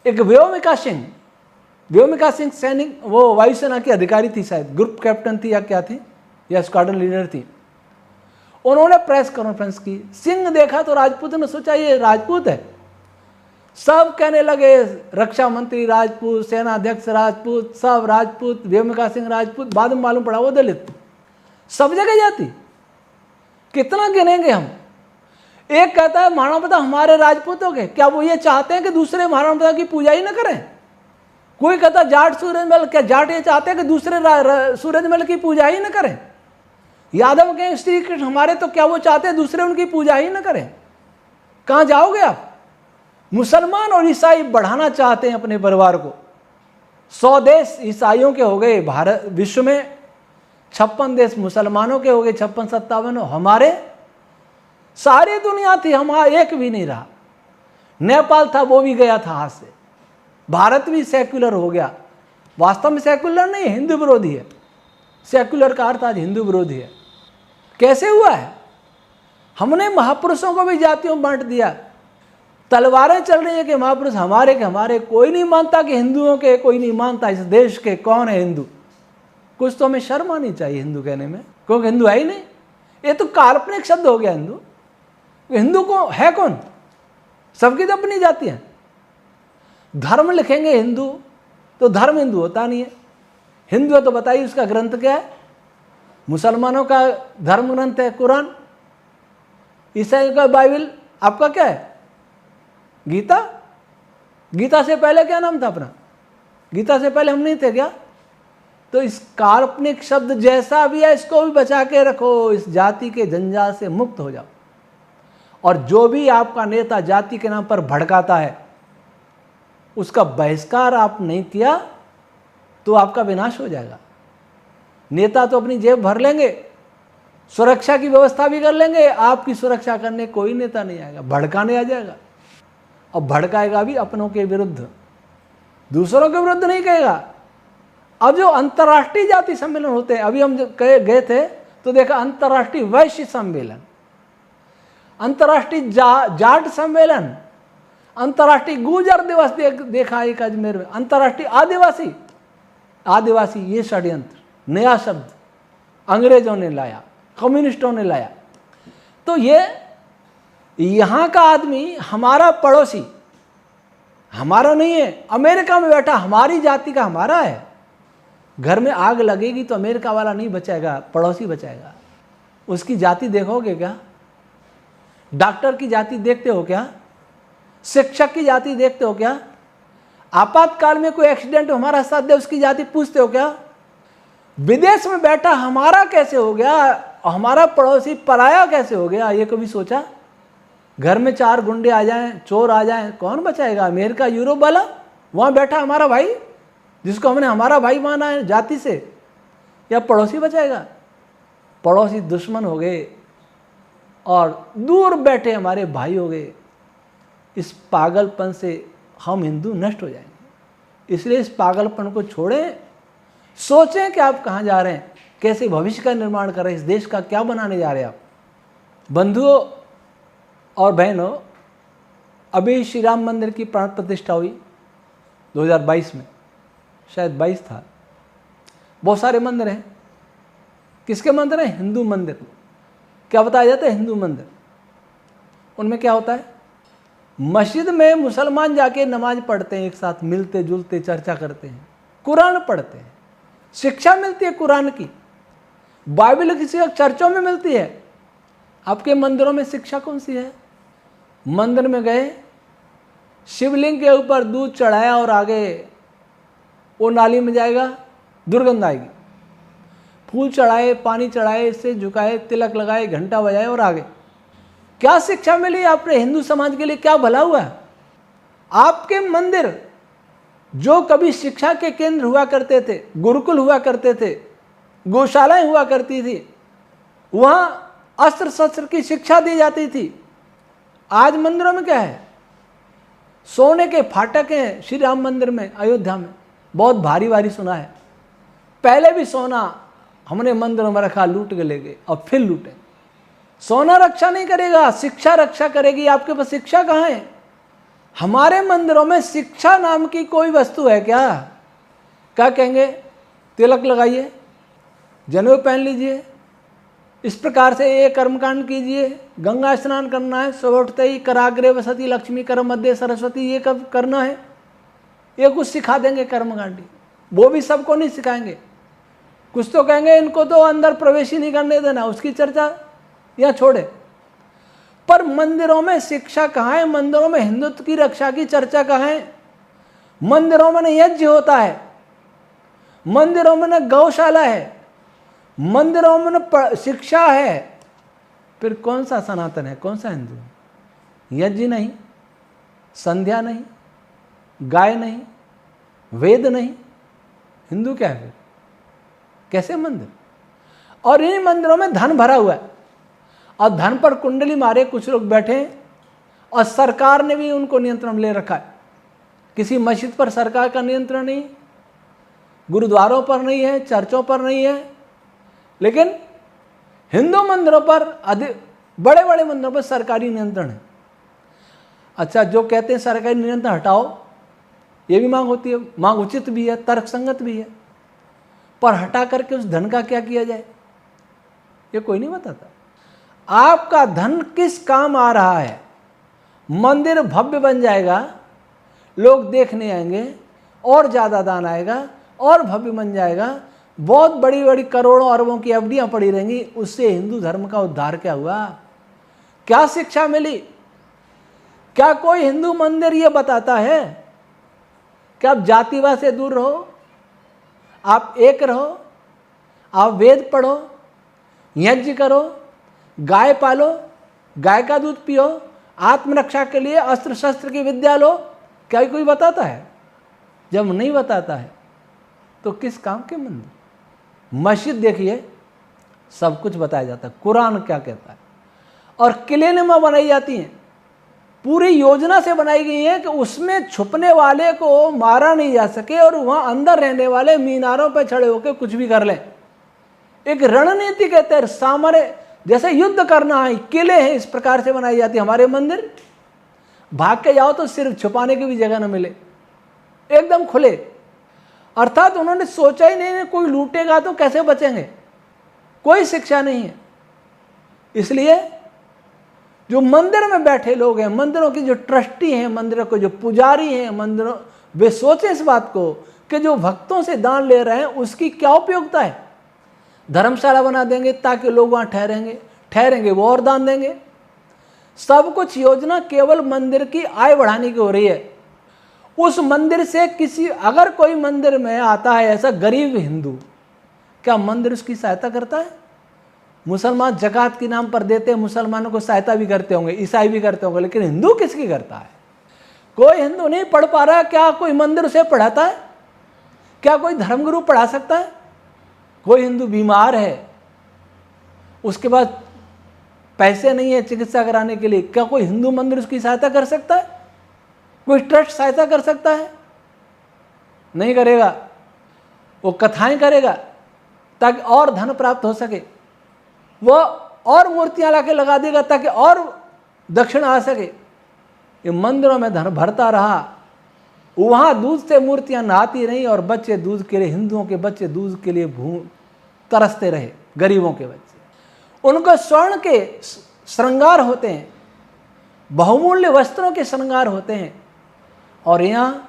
एक व्योमिका सिंह सैनिक, वो वायुसेना की अधिकारी थी, शायद ग्रुप कैप्टन थी या क्या थी, या स्क्वाड्रन लीडर थी। उन्होंने प्रेस कॉन्फ्रेंस की। सिंह देखा तो राजपूत ने सोचा ये राजपूत है। सब कहने लगे रक्षा मंत्री राजपूत, सेनाध्यक्ष राजपूत, सब राजपूत, व्योमिका सिंह राजपूत। बाद में मालूम पड़ा वो दलित। सब जगह जाति, कितना गिनेंगे हम? एक कहता है महाराणा प्रताप हमारे राजपूतों के, क्या वो ये चाहते हैं कि दूसरे महाराणा प्रताप की पूजा ही न करें? कोई कहता जाट सूरजमल, क्या जाट ये चाहते हैं कि दूसरे सूरजमल की पूजा ही न करें? यादव के श्री कृष्ण हमारे, तो क्या वो चाहते हैं दूसरे उनकी पूजा ही न करें? कहाँ जाओगे आप? मुसलमान और ईसाई बढ़ाना चाहते हैं अपने परिवार को। 100 देश ईसाइयों के हो गए भारत विश्व में, 56 देश मुसलमानों के हो गए, 56-57। हमारे सारी दुनिया थी, हमारा एक भी नहीं रहा। नेपाल था वो भी गया था हाथ से। भारत भी सेक्युलर हो गया। वास्तव में सेक्युलर नहीं, हिंदू विरोधी है। सेक्युलर का अर्थ आज हिंदू विरोधी है। कैसे हुआ है? हमने महापुरुषों को भी जातियों में बांट दिया। तलवारें चल रही है कि महापुरुष हमारे के हमारे। कोई नहीं मानता कि हिंदुओं के, कोई नहीं मानता इस देश के कौन है हिंदू। कुछ तो हमें शर्म आनी चाहिए हिंदू कहने में, क्योंकि हिंदू है ही नहीं। ये तो काल्पनिक शब्द हो गया हिंदू। हिंदू को है कौन? सबकी तो अपनी जाति है। धर्म लिखेंगे हिंदू तो धर्म हिंदू होता नहीं है। हिंदू है तो बताइए उसका ग्रंथ क्या है? मुसलमानों का धर्म ग्रंथ है कुरान, ईसाइयों का बाइबल, आपका क्या है? गीता। गीता से पहले क्या नाम था अपना? गीता से पहले हम नहीं थे क्या? तो इस काल्पनिक शब्द जैसा भी है इसको भी बचा के रखो। इस जाति के जंजाल से मुक्त हो जाओ। और जो भी आपका नेता जाति के नाम पर भड़काता है उसका बहिष्कार आप नहीं किया तो आपका विनाश हो जाएगा। नेता तो अपनी जेब भर लेंगे, सुरक्षा की व्यवस्था भी कर लेंगे, आपकी सुरक्षा करने कोई नेता नहीं आएगा, भड़काने आ जाएगा। और भड़काएगा भी अपनों के विरुद्ध, दूसरों के विरुद्ध नहीं कहेगा। अब जो अंतर्राष्ट्रीय जाति सम्मेलन होते हैं, अभी हम गए थे तो देखा अंतर्राष्ट्रीय वैश्य सम्मेलन, अंतर्राष्ट्रीय जाट सम्मेलन, अंतर्राष्ट्रीय गुर्जर दिवस देखा एक अजमेर में, अंतर्राष्ट्रीय आदिवासी। ये षड्यंत्र, नया शब्द अंग्रेजों ने लाया, कम्युनिस्टों ने लाया। तो ये यहाँ का आदमी हमारा पड़ोसी, हमारा नहीं है। अमेरिका में बैठा हमारी जाति का हमारा है। घर में आग लगेगी तो अमेरिका वाला नहीं बचाएगा, पड़ोसी बचाएगा। उसकी जाति देखोगे क्या? डॉक्टर की जाति देखते हो क्या? शिक्षक की जाति देखते हो क्या? आपातकाल में कोई एक्सीडेंट हमारा साथ दे उसकी जाति पूछते हो क्या? विदेश में बैठा हमारा कैसे हो गया, हमारा पड़ोसी पराया कैसे हो गया, ये कभी सोचा? घर में 4 गुंडे आ जाएं, चोर आ जाएं, कौन बचाएगा? अमेरिका, यूरोप वाला, वहाँ बैठा हमारा भाई जिसको हमने हमारा भाई माना है जाति से, या पड़ोसी बचाएगा? पड़ोसी दुश्मन हो गए और दूर बैठे हमारे भाई हो गए। इस पागलपन से हम हिंदू नष्ट हो जाएंगे। इसलिए इस पागलपन को छोड़ें, सोचें कि आप कहाँ जा रहे हैं, कैसे भविष्य का निर्माण कर रहे हैं, इस देश का क्या बनाने जा रहे हैं आप। बंधुओं और बहनों, अभी श्री राम मंदिर की प्राण प्रतिष्ठा हुई 2022 में, शायद 22 था। बहुत सारे मंदिर हैं। किसके मंदिर हैं? हिंदू मंदिर। क्या बताया जाता है? हिंदू मंदिर। उनमें क्या होता है? मस्जिद में मुसलमान जाके नमाज पढ़ते हैं, एक साथ मिलते जुलते चर्चा करते हैं, कुरान पढ़ते हैं, शिक्षा मिलती है कुरान की। बाइबल की शिक्षा चर्चों में मिलती है। आपके मंदिरों में शिक्षा कौन सी है? मंदिर में गए, शिवलिंग के ऊपर दूध चढ़ाया और आगे वो नाली में जाएगा, दुर्गंध आएगी। फूल चढ़ाए, पानी चढ़ाए, सिर झुकाए, तिलक लगाए, घंटा बजाए और आगे। क्या शिक्षा मिली आपने हिंदू समाज के लिए? क्या भला हुआ? आपके मंदिर जो कभी शिक्षा के केंद्र हुआ करते थे, गुरुकुल हुआ करते थे, गौशालाएं हुआ करती थी, वहां अस्त्र शस्त्र की शिक्षा दी जाती थी, आज मंदिरों में क्या है? सोने के फाटक हैं श्री राम मंदिर में, अयोध्या में, बहुत भारी भारी सुना है। पहले भी सोना हमने मंदिरों में रखा, लूट के ले गए और फिर लूटे। सोना रक्षा नहीं करेगा, शिक्षा रक्षा करेगी। आपके पास शिक्षा कहाँ है? हमारे मंदिरों में शिक्षा नाम की कोई वस्तु है क्या? क्या कहेंगे? तिलक लगाइए, जनेऊ पहन लीजिए, इस प्रकार से ये कर्मकांड कीजिए, गंगा स्नान करना है, सुबह उठते ही कराग्रे वसती लक्ष्मी कर मध्य सरस्वती, ये कब करना है? ये कुछ सिखा देंगे कर्मकांडी। वो भी सबको नहीं सिखाएंगे, कुछ तो कहेंगे इनको तो अंदर प्रवेश ही नहीं करने देना, उसकी चर्चा या छोड़े। पर मंदिरों में शिक्षा कहाँ है? मंदिरों में हिंदुत्व की रक्षा की चर्चा कहाँ है? मंदिरों में न यज्ञ होता है, मंदिरों में न गौशाला है, मंदिरों में न शिक्षा है। फिर कौन सा सनातन है? कौन सा हिंदू? यज्ञ नहीं, संध्या नहीं, गाय नहीं, वेद नहीं, हिंदू क्या है फिर? कैसे मंदिर? और इन मंदिरों में धन भरा हुआ है और धन पर कुंडली मारे कुछ लोग बैठे हैं और सरकार ने भी उनको नियंत्रण ले रखा है। किसी मस्जिद पर सरकार का नियंत्रण नहीं, गुरुद्वारों पर नहीं है, चर्चों पर नहीं है, लेकिन हिंदू मंदिरों पर अधिक, बड़े बड़े मंदिरों पर सरकारी नियंत्रण है। अच्छा, जो कहते हैं सरकारी नियंत्रण हटाओ, ये भी मांग होती है, मांग उचित भी है, तर्कसंगत भी है, पर हटा करके उस धन का क्या किया जाए ये कोई नहीं बताता। आपका धन किस काम आ रहा है? मंदिर भव्य बन जाएगा, लोग देखने आएंगे और ज़्यादा दान आएगा और भव्य बन जाएगा, बहुत बड़ी बड़ी करोड़ों अरबों की एफडियां पड़ी रहेंगी, उससे हिंदू धर्म का उद्धार क्या हुआ? क्या शिक्षा मिली? क्या कोई हिंदू मंदिर ये बताता है कि आप जातिवाद से दूर रहो, आप एक रहो, आप वेद पढ़ो, यज्ञ करो, गाय पालो, गाय का दूध पियो, आत्मरक्षा के लिए अस्त्र शस्त्र की विद्या लो? क्या कोई बताता है? जब नहीं बताता है तो किस काम के मंदिर? मस्जिद देखिए, सब कुछ बताया जाता है, कुरान क्या कहता है, और किले नुमा बनाई जाती हैं, पूरी योजना से बनाई गई है कि उसमें छुपने वाले को मारा नहीं जा सके और वहां अंदर रहने वाले मीनारों पर खड़े होकर कुछ भी कर लें। एक रणनीति के तहत सामने जैसे युद्ध करना है, किले हैं, इस प्रकार से बनाई जाती है। हमारे मंदिर भाग के जाओ तो सिर्फ छुपाने की भी जगह न मिले, एकदम खुले। अर्थात उन्होंने सोचा ही नहीं कोई लूटेगा तो कैसे बचेंगे, कोई शिक्षा नहीं है। इसलिए जो मंदिर में बैठे लोग हैं, मंदिरों की जो ट्रस्टी हैं, मंदिरों के जो पुजारी हैं, मंदिरों, वे सोचें इस बात को कि जो भक्तों से दान ले रहे हैं उसकी क्या उपयोगिता है। धर्मशाला बना देंगे ताकि लोग वहाँ ठहरेंगे, वो और दान देंगे। सब कुछ योजना केवल मंदिर की आय बढ़ाने की हो रही है। उस मंदिर से किसी, अगर कोई मंदिर में आता है ऐसा गरीब हिंदू, क्या मंदिर उसकी सहायता करता है? मुसलमान जकात के नाम पर देते हैं, मुसलमानों को सहायता भी करते होंगे, ईसाई भी करते होंगे, लेकिन हिंदू किसकी करता है? कोई हिंदू नहीं पढ़ पा रहा, क्या कोई मंदिर उसे पढ़ाता है? क्या कोई धर्मगुरु पढ़ा सकता है? कोई हिंदू बीमार है, उसके पास पैसे नहीं है चिकित्सा कराने के लिए, क्या कोई हिंदू मंदिर उसकी सहायता कर सकता है? कोई ट्रस्ट सहायता कर सकता है? नहीं करेगा। वो कथाएं करेगा ताकि और धन प्राप्त हो सके, वो और मूर्तियां लाके लगा देगा ताकि और दक्षिण आ सके। ये मंदिरों में धन भरता रहा, वहां दूध से मूर्तियां नहाती रहीं और बच्चे दूध के लिए, हिंदुओं के बच्चे दूध के लिए तरसते रहे, गरीबों के बच्चे। उनको स्वर्ण के श्रृंगार होते हैं, बहुमूल्य वस्त्रों के श्रृंगार होते हैं, और यहाँ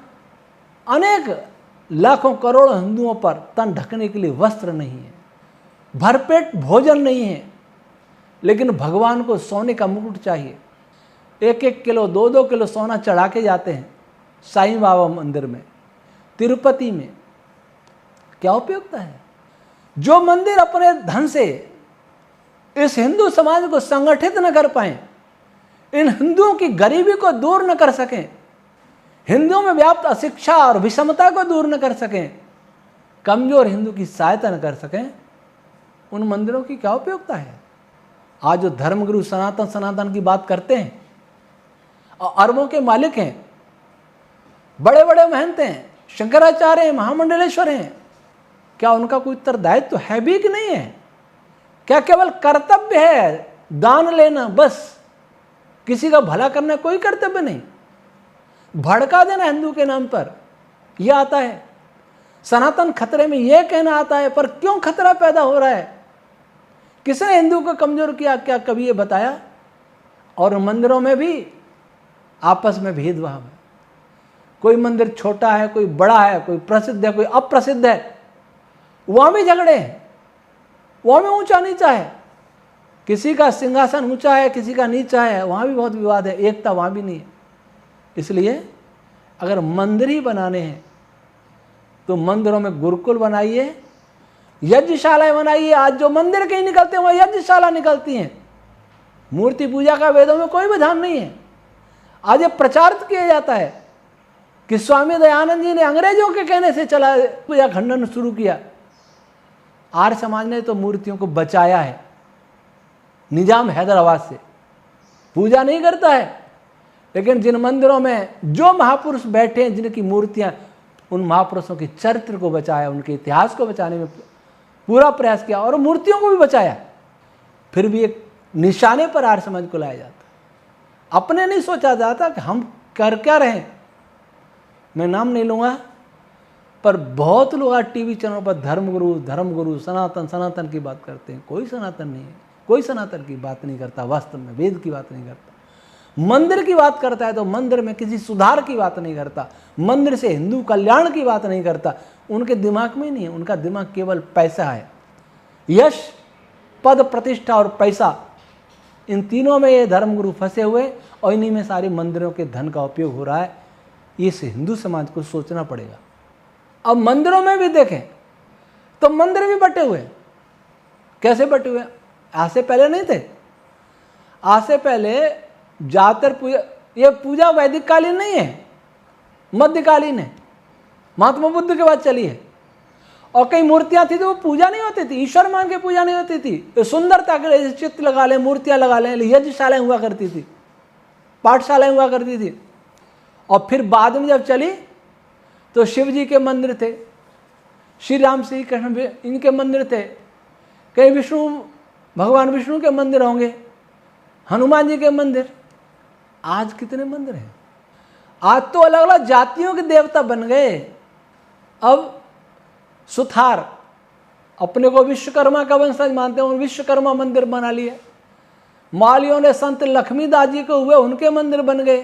अनेक लाखों करोड़ों हिंदुओं पर तन ढकने के लिए वस्त्र नहीं है, भरपेट भोजन नहीं है, लेकिन भगवान को सोने का मुकुट चाहिए। 1-1 किलो 2-2 किलो सोना चढ़ा के जाते हैं साईं बाबा मंदिर में, तिरुपति में। क्या उपयोगिता है? जो मंदिर अपने धन से इस हिंदू समाज को संगठित न कर पाए, इन हिंदुओं की गरीबी को दूर न कर सकें, हिंदुओं में व्याप्त अशिक्षा और विषमता को दूर न कर सकें, कमजोर हिंदू की सहायता न कर सकें, उन मंदिरों की क्या उपयोगिता है? आज जो धर्मगुरु सनातन की बात करते हैं और अरबों के मालिक हैं, बड़े बड़े महंत हैं, शंकराचार्य हैं, महामंडलेश्वर हैं, क्या उनका कोई उत्तरदायित्व तो है भी कि नहीं है? क्या केवल कर्तव्य है दान लेना बस? किसी का भला करना कोई कर्तव्य नहीं? भड़का देना हिंदू के नाम पर यह आता है। सनातन खतरे में यह कहना आता है, पर क्यों खतरा पैदा हो रहा है? किसने हिंदू को कमजोर किया? क्या कभी ये बताया? और मंदिरों में भी आपस में भेदभाव है। कोई मंदिर छोटा है, कोई बड़ा है, कोई प्रसिद्ध है, कोई अप्रसिद्ध है, वहां भी झगड़े हैं, वहां भी ऊंचा नीचा है। किसी का सिंहासन ऊंचा है, किसी का नीचा है, वहां भी बहुत विवाद है, एकता वहां भी नहीं है। इसलिए अगर मंदिर ही बनाने हैं तो मंदिरों में गुरुकुल बनाइए, यज्ञशालाएं बनाइए। आज जो मंदिर कहीं निकलते हैं वह यज्ञशाला निकलती हैं। मूर्ति पूजा का वेदों में कोई विधान नहीं है। आज ये प्रचारित किया जाता है कि स्वामी दयानंद जी ने अंग्रेजों के कहने से चला पूजा खंडन शुरू किया। आर्य समाज ने तो मूर्तियों को बचाया है। निजाम हैदराबाद से पूजा नहीं करता है, लेकिन जिन मंदिरों में जो महापुरुष बैठे हैं, जिनकी मूर्तियां, उन महापुरुषों के चरित्र को बचाया, उनके इतिहास को बचाने में पूरा प्रयास किया और मूर्तियों को भी बचाया। फिर भी एक निशाने पर आर्य समाज को लाया जाता। अपने नहीं सोचा जाता कि हम कर क्या रहे हैं। मैं नाम नहीं लूँगा, पर बहुत लोग आज टीवी चैनलों पर धर्मगुरु सनातन की बात करते हैं। कोई सनातन नहीं है, कोई सनातन की बात नहीं करता, वास्तव में वेद की बात नहीं करता। मंदिर की बात करता है तो मंदिर में किसी सुधार की बात नहीं करता, मंदिर से हिंदू कल्याण की बात नहीं करता। उनके दिमाग में नहीं है, उनका दिमाग केवल पैसा है। यश, पद, प्रतिष्ठा और पैसा, इन तीनों में ये धर्मगुरु फंसे हुए और इन्हीं में सारे मंदिरों के धन का उपयोग हो रहा है। इस हिंदू समाज को सोचना पड़ेगा। अब मंदिरों में भी देखें तो मंदिर भी बटे हुए। कैसे बटे हुए? आज से पहले नहीं थे। आज से पहले ज्यादातर पूजा, ये पूजा वैदिक कालीन नहीं है, मध्यकालीन है, महात्मा बुद्ध के बाद चली है। और कई मूर्तियां थी तो वो पूजा नहीं होती थी, ईश्वर मान के पूजा नहीं होती थी। सुंदरता के लिए चित्र लगा लें, मूर्तियां लगा लें, यज्ञशालाएं हुआ करती थी, पाठशालाएं हुआ करती थी। और फिर बाद में जब चली तो शिव जी के मंदिर थे, श्री राम श्री कृष्ण इनके मंदिर थे, कहीं भगवान विष्णु के मंदिर होंगे, हनुमान जी के मंदिर। आज कितने मंदिर हैं? आज तो अलग अलग जातियों के देवता बन गए। अब सुथार अपने को विश्वकर्मा का वंशज मानते हैं, विश्वकर्मा मंदिर बना लिए। मालियों ने संत लक्ष्मीदास जी को हुए, उनके मंदिर बन गए।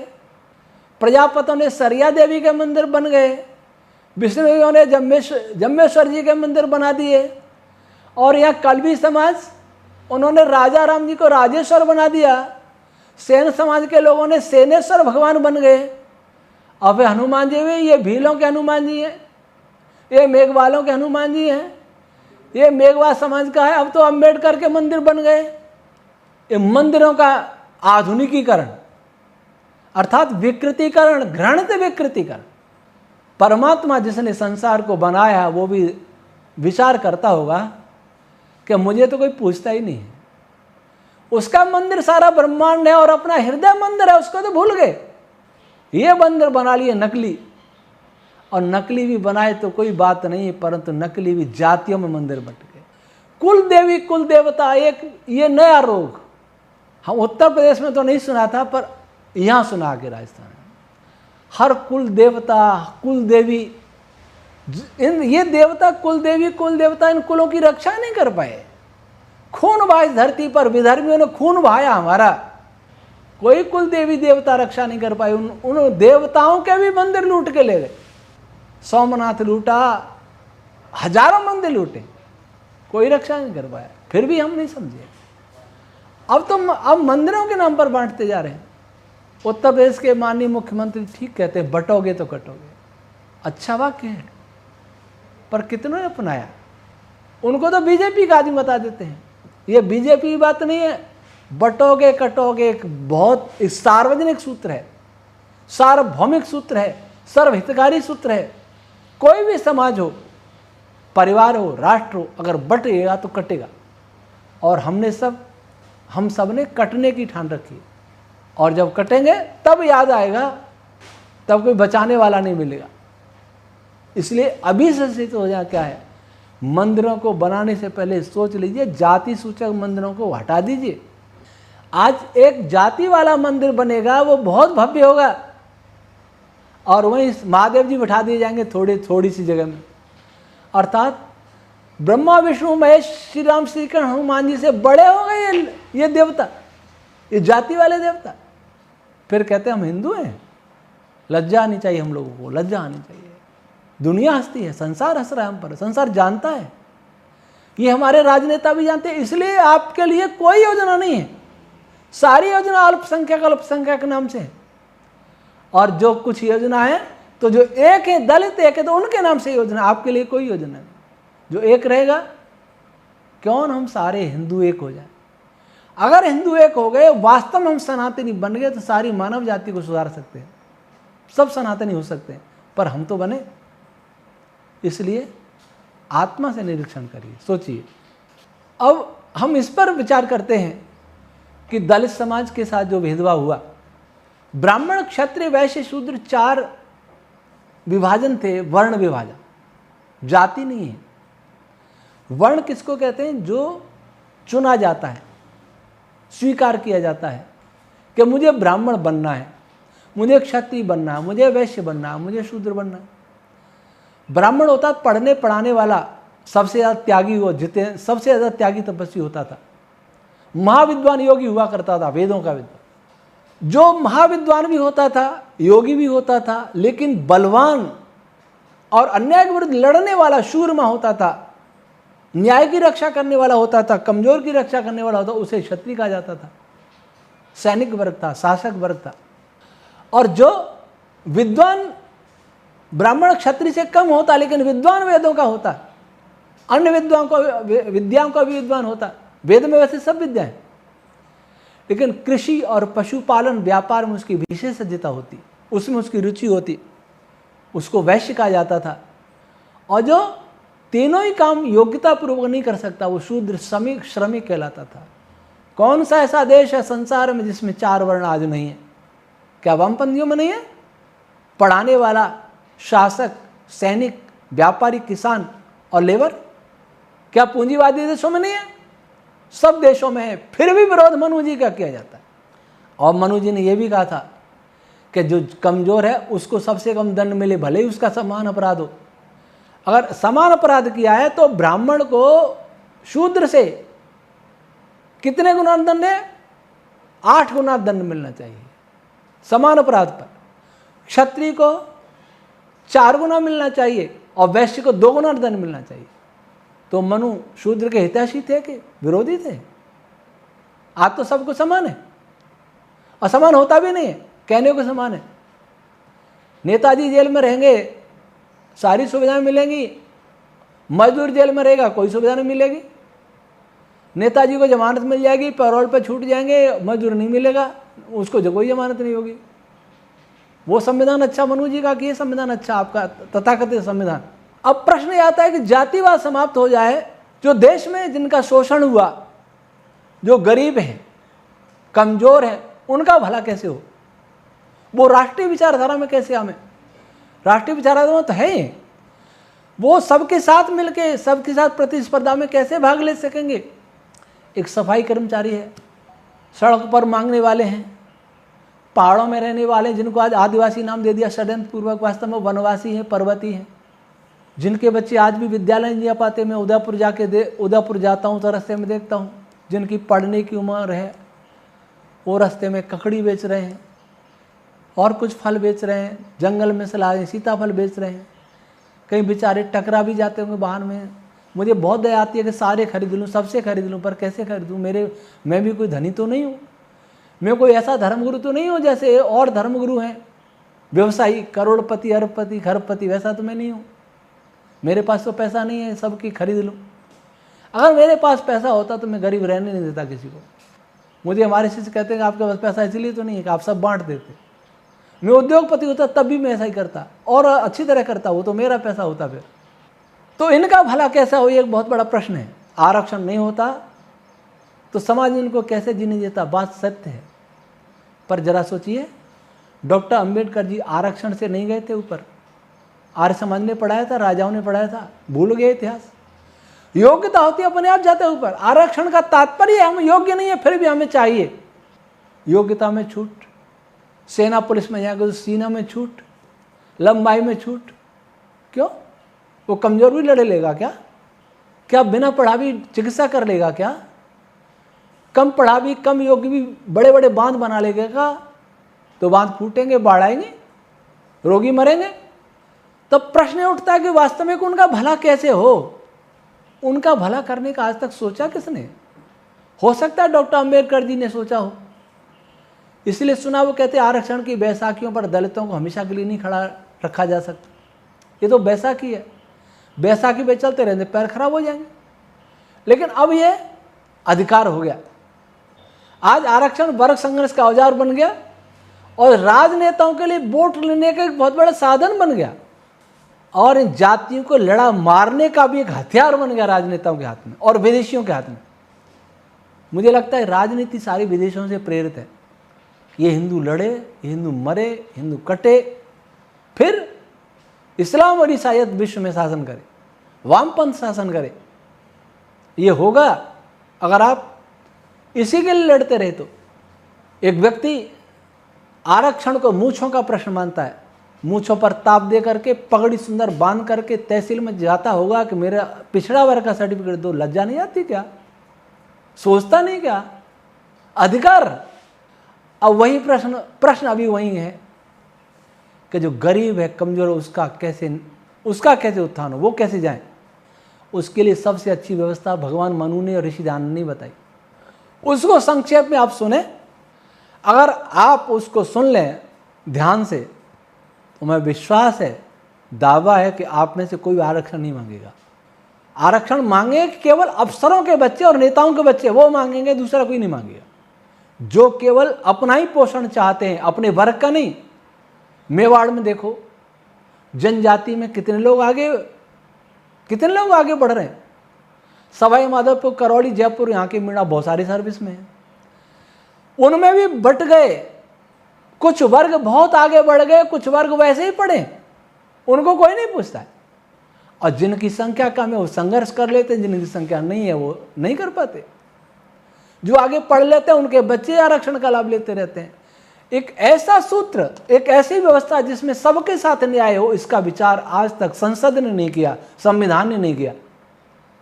प्रजापतों ने सरिया देवी के मंदिर बन गए। विष्णुओं ने जम्मेश्वर जी के मंदिर बना दिए। और यहाँ कलवी समाज, उन्होंने राजा राम जी को राजेश्वर बना दिया। सेन समाज के लोगों ने सेनेश्वर भगवान बन गए। अब हनुमान जी भी, ये भीलों के हनुमान जी हैं, ये मेघवालों के हनुमान जी हैं, ये मेघवाल समाज का है। अब तो अम्बेडकर के मंदिर बन गए। ये मंदिरों का आधुनिकीकरण अर्थात विकृतीकरण, घृणित विकृतीकरण। परमात्मा जिसने संसार को बनाया वो भी विचार करता होगा कि मुझे तो कोई पूछता ही नहीं है। उसका मंदिर सारा ब्रह्मांड है और अपना हृदय मंदिर है, उसको तो भूल गए। ये मंदिर बना लिए नकली, और नकली भी बनाए तो कोई बात नहीं, परंतु नकली भी जातियों में मंदिर बट गए। कुल देवी कुल देवता एक ये नया रोग हम उत्तर प्रदेश में तो नहीं सुना था, पर यहाँ सुना के राजस्थान में। हर कुल देवता कुल देवी, ये देवता कुल देवी कुल देवता इन कुलों की रक्षा नहीं कर पाए। खून बहा इस धरती पर, विधर्मियों ने खून बहाया हमारा। कोई कुल देवी देवता रक्षा नहीं कर पाए। उन देवताओं के भी मंदिर लूट के ले गए। सोमनाथ लूटा, हजारों मंदिर लूटे, कोई रक्षा नहीं कर पाया। फिर भी हम नहीं समझे। अब मंदिरों के नाम पर बांटते जा रहे हैं। उत्तर प्रदेश के माननीय मुख्यमंत्री ठीक कहते हैं, बटोगे तो कटोगे। अच्छा वाक्य है, पर कितनों ने अपनाया? उनको तो बीजेपी का आदमी बता देते हैं। ये बीजेपी की बात नहीं है, बटोगे कटोगे एक बहुत सार्वजनिक सूत्र है, सार्वभौमिक सूत्र है, सर्वहितकारी सूत्र है। कोई भी समाज हो, परिवार हो, राष्ट्र हो, अगर बटेगा तो कटेगा। और हम सब ने कटने की ठान रखी है। और जब कटेंगे तब याद आएगा, तब कोई बचाने वाला नहीं मिलेगा। इसलिए अभी से सिद्ध हो जाए क्या है, मंदिरों को बनाने से पहले सोच लीजिए, जाति सूचक मंदिरों को हटा दीजिए। आज एक जाति वाला मंदिर बनेगा, वो बहुत भव्य होगा, और वहीं महादेव जी बिठा दिए जाएंगे थोड़ी सी जगह में। अर्थात ब्रह्मा विष्णु महेश श्री राम श्री कृष्ण हनुमान जी से बड़े हो गए ये देवता, ये जाति वाले देवता। फिर कहते हैं हम हिंदू हैं। लज्जा आनी चाहिए हम लोगों को, लज्जा आनी चाहिए। दुनिया हंसती है, संसार हंस रहा है हम पर, संसार जानता है, ये हमारे राजनेता भी जानते हैं। इसलिए आपके लिए कोई योजना नहीं है, सारी योजना अल्पसंख्यक नाम से है। और जो कुछ योजना है तो जो एक है, दलित एक है, तो उनके नाम से योजना, आपके लिए कोई योजना नहीं। जो एक रहेगा, क्यों हम सारे हिंदू एक हो जाए। अगर हिंदू एक हो गए, वास्तव में हम सनातनी बन गए, तो सारी मानव जाति को सुधार सकते हैं, सब सनातनी हो सकते हैं। पर हम तो बने। इसलिए आत्मा से निरीक्षण करिए, सोचिए। अब हम इस पर विचार करते हैं कि दलित समाज के साथ जो भेदभाव हुआ, ब्राह्मण क्षत्रिय वैश्य शूद्र 4 विभाजन थे, वर्ण विभाजन, जाति नहीं है। वर्ण किसको कहते हैं? जो चुना जाता है, स्वीकार किया जाता है कि मुझे ब्राह्मण बनना है, मुझे क्षत्रिय बनना है, मुझे वैश्य बनना है, मुझे शूद्र बनना है। ब्राह्मण होता पढ़ने पढ़ाने वाला, सबसे ज़्यादा त्यागी हुआ, जितने सबसे ज़्यादा त्यागी तपस्वी होता था, महाविद्वान योगी हुआ करता था, वेदों का विद्वान। जो महाविद्वान भी होता था, योगी भी होता था, लेकिन बलवान और अन्याय के विरुद्ध लड़ने वाला शूरमा होता था, न्याय की रक्षा करने वाला होता था, कमजोर की रक्षा करने वाला होता, उसे क्षत्रिय कहा जाता था। सैनिक वर्ग था, शासक वर्ग था। और जो विद्वान ब्राह्मण क्षत्रिय से कम होता, लेकिन विद्वान वेदों का होता, अन्य विद्याओं का भी विद्वान होता। वेद में वैसे सब विद्या है, लेकिन कृषि और पशुपालन व्यापार में उसकी विशेषज्ञता होती, उसमें उसकी रुचि होती, उसको वैश्य कहा जाता था। और जो तीनों ही काम योग्यता पूर्वक नहीं कर सकता, वो शूद्र श्रमिक कहलाता था। कौन सा ऐसा देश है संसार में जिसमें 4 वर्ण आज नहीं है? क्या वामपंथियों में नहीं है? पढ़ाने वाला, शासक, सैनिक, व्यापारी, किसान और लेबर, क्या पूंजीवादी देशों में नहीं है? सब देशों में है। फिर भी विरोध मनु जी का किया जाता है। और मनु जी ने यह भी कहा था कि जो कमजोर है उसको सबसे कम दंड मिले, भले ही उसका समान अपराध हो। अगर समान अपराध किया है तो ब्राह्मण को शूद्र से कितने गुना दंड है? 8 गुना दंड मिलना चाहिए समान अपराध पर। क्षत्रिय को 4 गुना मिलना चाहिए और वैश्य को 2 गुना दंड मिलना चाहिए। तो मनु शूद्र के हितैषी थे कि विरोधी थे? आज तो सबको समान है, और समान होता भी नहीं है, कहने को समान है। नेताजी जेल में रहेंगे, सारी सुविधाएं मिलेंगी, मजदूर जेल में रहेगा, कोई सुविधा नहीं मिलेगी। नेताजी को जमानत मिल जाएगी, पैरोल पर छूट जाएंगे, मजदूर नहीं मिलेगा, उसको जो कोई जमानत नहीं होगी। वो संविधान अच्छा मनु जी का कि ये संविधान अच्छा आपका तथाकथित संविधान? अब प्रश्न यह आता है कि जातिवाद समाप्त हो जाए, जो देश में जिनका शोषण हुआ, जो गरीब हैं, कमजोर हैं, उनका भला कैसे हो? वो राष्ट्रीय विचारधारा में कैसे आवे? राष्ट्रीय विचारधारा में तो है ही, वो सबके साथ मिलके, सबके साथ प्रतिस्पर्धा में कैसे भाग ले सकेंगे? एक सफाई कर्मचारी है, सड़क पर मांगने वाले हैं, पहाड़ों में रहने वाले, जिनको आज आदिवासी नाम दे दिया षड्यंत्र पूर्वक, वास्तव में वनवासी हैं, पर्वती हैं, जिनके बच्चे आज भी विद्यालय नहीं जा पाते। मैं उदयपुर जाता हूँ तो रास्ते में देखता हूँ, जिनकी पढ़ने की उम्र है वो रास्ते में ककड़ी बेच रहे हैं और कुछ फल बेच रहे हैं, जंगल में से लाए सीताफल बेच रहे हैं। कहीं बेचारे टकरा भी जाते होंगे वाहन में। मुझे बहुत दया आती है कि सारे खरीद लूँ, सबसे खरीद लूँ, पर कैसे खरीदूँ? मैं भी कोई धनी तो नहीं हूँ, मैं कोई ऐसा धर्मगुरु तो नहीं हूँ जैसे और धर्मगुरु हैं, व्यवसायी, करोड़पति, अरबपति, खरबपति, वैसा तो मैं नहीं हूँ। मेरे पास तो पैसा नहीं है सबकी खरीद लूँ। अगर मेरे पास पैसा होता तो मैं गरीब रहने नहीं देता किसी को। मुझे हमारे शिष्य कहते हैं कि आपके पास पैसा इसलिए तो नहीं है कि आप सब बांट देते। मैं उद्योगपति होता तब भी मैं ऐसा ही करता और अच्छी तरह करता, वो तो मेरा पैसा होता फिर। तो इनका भला कैसा हो, ये एक बहुत बड़ा प्रश्न है। आरक्षण नहीं होता तो समाज इनको कैसे जीने देता, बात सत्य है। पर जरा सोचिए, डॉक्टर अंबेडकर जी आरक्षण से नहीं गए थे ऊपर। आर्य समाज ने पढ़ाया था, राजाओं ने पढ़ाया था, भूल गए इतिहास। योग्यता होती है अपने आप जाते ऊपर। आरक्षण का तात्पर्य हम योग्य नहीं है फिर भी हमें चाहिए। योग्यता में छूट, सेना पुलिस में जाएगा तो सीना में छूट, लंबाई में छूट। क्यों? वो कमजोर भी लड़े लेगा क्या? क्या बिना पढ़ा भी चिकित्सा कर लेगा क्या? कम पढ़ा भी, कम योग्य भी बड़े बड़े बांध बना लेगा क्या? तो बांध फूटेंगे, बाढ़ आएंगे, रोगी मरेंगे। तब प्रश्न उठता है कि वास्तव में उनका भला कैसे हो? उनका भला करने का आज तक सोचा किसने? हो सकता है डॉक्टर अंबेडकर जी ने सोचा हो, इसलिए सुना। वो कहते आरक्षण की बैसाखियों पर दलितों को हमेशा के लिए नहीं खड़ा रखा जा सकता। ये तो बैसाखी है, बैसाखी पे चलते रहने पैर खराब हो जाएंगे। लेकिन अब ये अधिकार हो गया। आज आरक्षण वर्ग संघर्ष का औजार बन गया और राजनेताओं के लिए वोट लेने का एक बहुत बड़ा साधन बन गया और इन जातियों को लड़ा मारने का भी एक हथियार बन गया राजनेताओं के हाथ में और विदेशियों के हाथ में। मुझे लगता है राजनीति सारी विदेशों से प्रेरित है। ये हिंदू लड़े, हिंदू मरे, हिंदू कटे, फिर इस्लाम और ईसाईयत विश्व में शासन करे, वामपंथ शासन करे। ये होगा अगर आप इसी के लिए लड़ते रहे तो। एक व्यक्ति आरक्षण को मूंछों का प्रश्न मानता है, मूंछों पर ताप दे करके, पगड़ी सुंदर बांध करके तहसील में जाता होगा कि मेरा पिछड़ा वर्ग का सर्टिफिकेट दो। लज्जा नहीं आती क्या? सोचता नहीं क्या? अधिकार। अब वही प्रश्न अभी वही है कि जो गरीब है, कमजोर, उसका कैसे उत्थान हो, वो कैसे जाए? उसके लिए सबसे अच्छी व्यवस्था भगवान मनु ने और ऋषि दान ने बताई। उसको संक्षेप में आप सुने। अगर आप उसको सुन लें ध्यान से तो मैं विश्वास है, दावा है कि आप में से कोई आरक्षण नहीं मांगेगा। आरक्षण मांगे केवल अफसरों के बच्चे और नेताओं के बच्चे, वो मांगेंगे, दूसरा कोई नहीं मांगेगा। जो केवल अपना ही पोषण चाहते हैं, अपने वर्ग का नहीं। मेवाड़ में देखो, जनजाति में कितने लोग आगे बढ़ रहे हैं। सवाई माधोपुर, करौली, जयपुर, यहाँ के मीणा बहुत सारी सर्विस में है। उनमें भी बट गए। कुछ वर्ग बहुत आगे बढ़ गए, कुछ वर्ग वैसे ही पड़े, उनको कोई नहीं पूछता है। और जिनकी संख्या कम है वो संघर्ष कर लेते हैं, जिनकी संख्या नहीं है वो नहीं कर पाते। जो आगे पढ़ लेते हैं उनके बच्चे आरक्षण का लाभ लेते रहते हैं। एक ऐसा सूत्र, एक ऐसी व्यवस्था जिसमें सबके साथ न्याय हो, इसका विचार आज तक संसद ने नहीं किया, संविधान ने नहीं किया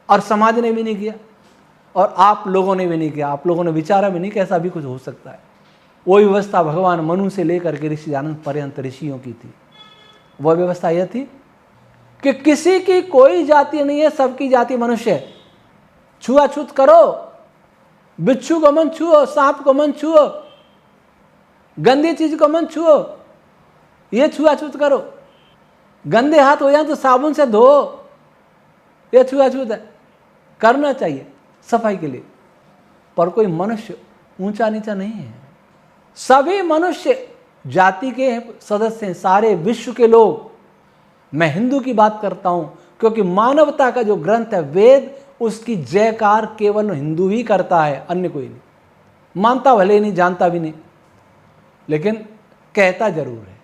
और समाज ने भी नहीं किया और आप लोगों ने भी नहीं किया। आप लोगों ने विचारा भी नहीं कि ऐसा भी कुछ हो सकता है। वो व्यवस्था भगवान मनु से लेकर के ऋषि आनंद पर्यंत ऋषियों की थी। वह व्यवस्था यह थी कि किसी की कोई जाति नहीं है, सबकी जाति मनुष्य है। छुआछूत करो, बिच्छू को मन छुओ, सांप को मन छुओ, गंदी चीज को मन छुओ, ये छुआछूत करो। गंदे हाथ हो जाए तो साबुन से धो, ये छुआछूत है। करना चाहिए सफाई के लिए, पर कोई मनुष्य ऊंचा नीचा नहीं है। सभी मनुष्य जाति के सदस्य हैं, सारे विश्व के लोग। मैं हिंदू की बात करता हूं क्योंकि मानवता का जो ग्रंथ है वेद, उसकी जयकार केवल हिंदू ही करता है, अन्य कोई नहीं। मानता भले नहीं, जानता भी नहीं, लेकिन कहता जरूर है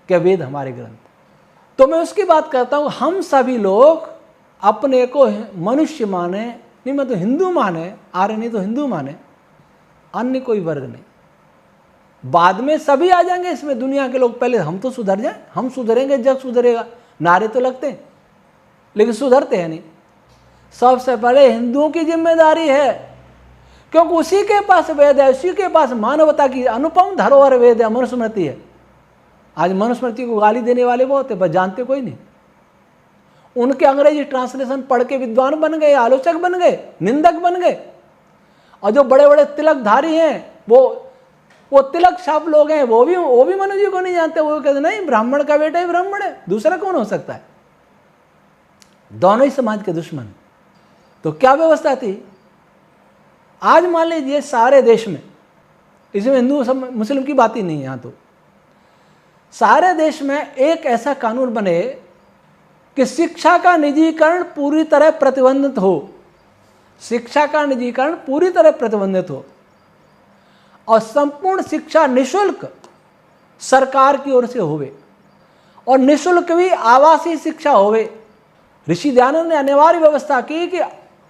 कि वेद हमारे ग्रंथ। तो मैं उसकी बात करता हूं। हम सभी लोग अपने को मनुष्य माने, नहीं मैं तो हिंदू माने, आर्य नहीं तो हिंदू माने, अन्य कोई वर्ग नहीं। बाद में सभी आ जाएंगे इसमें, दुनिया के लोग। पहले हम तो सुधर जाएं, हम सुधरेंगे जग सुधरेगा। नारे तो लगते हैं लेकिन सुधरते हैं नहीं। सबसे पहले हिंदुओं की जिम्मेदारी है, क्योंकि उसी के पास वेद है, उसी के पास मानवता की अनुपम धरोहर वेद है, मनुस्मृति है। आज मनुस्मृति को गाली देने वाले बहुत है, बस जानते कोई नहीं। उनके अंग्रेजी ट्रांसलेशन पढ़ के विद्वान बन गए, आलोचक बन गए, निंदक बन गए। और जो बड़े बड़े तिलकधारी हैं, वो तिलक छाप लोग हैं, वो भी मनु जी को नहीं जानते। वो कहते नहीं, ब्राह्मण का बेटा ही ब्राह्मण है, दूसरा कौन हो सकता है? दोनों ही समाज के दुश्मन। तो क्या व्यवस्था थी? आज मान लीजिए सारे देश में, इसमें हिंदू मुस्लिम की बात ही नहीं है यहाँ, तो सारे देश में एक ऐसा कानून बने कि शिक्षा का निजीकरण पूरी तरह प्रतिबंधित हो, शिक्षा का निजीकरण पूरी तरह प्रतिबंधित हो और संपूर्ण शिक्षा निशुल्क सरकार की ओर से होवे और निशुल्क भी आवासीय शिक्षा होवे। ऋषि दयानंद ने अनिवार्य व्यवस्था की कि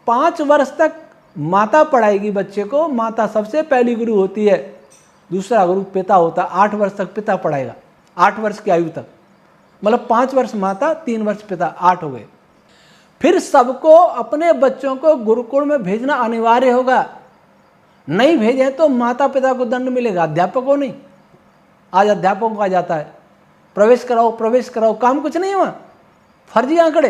5 वर्ष तक माता पढ़ाएगी बच्चे को, माता सबसे पहली गुरु होती है, दूसरा गुरु पिता होता है, 8 वर्ष तक पिता पढ़ाएगा, 8 वर्ष की आयु तक, मतलब 5 वर्ष माता 3 वर्ष पिता, 8 हो गए। फिर सबको अपने बच्चों को गुरुकुल में भेजना अनिवार्य होगा, नहीं भेजे तो माता पिता को दंड मिलेगा, अध्यापक को नहीं। आज अध्यापकों को आ जाता है प्रवेश कराओ, काम कुछ नहीं हुआ, फर्जी आंकड़े।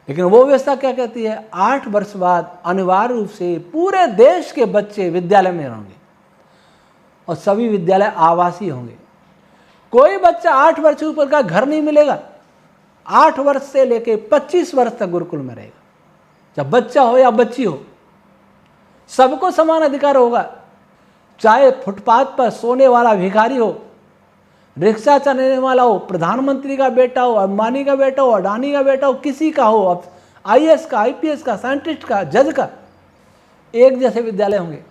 लेकिन वो व्यवस्था क्या कहती है? 8 वर्ष बाद अनिवार्य रूप से पूरे देश के बच्चे विद्यालय में होंगे और सभी विद्यालय आवासीय होंगे। कोई बच्चा 8 वर्ष से ऊपर का घर नहीं मिलेगा, 8 वर्ष से लेके 25 वर्ष तक गुरुकुल में रहेगा, चाहे बच्चा हो या बच्ची हो, सबको समान अधिकार होगा। चाहे फुटपाथ पर सोने वाला भिखारी हो, रिक्शा चलाने वाला हो, प्रधानमंत्री का बेटा हो, अंबानी का बेटा हो, अडानी का बेटा हो, किसी का हो, अब IAS का, IPS का, साइंटिस्ट का, जज का, एक जैसे विद्यालय होंगे।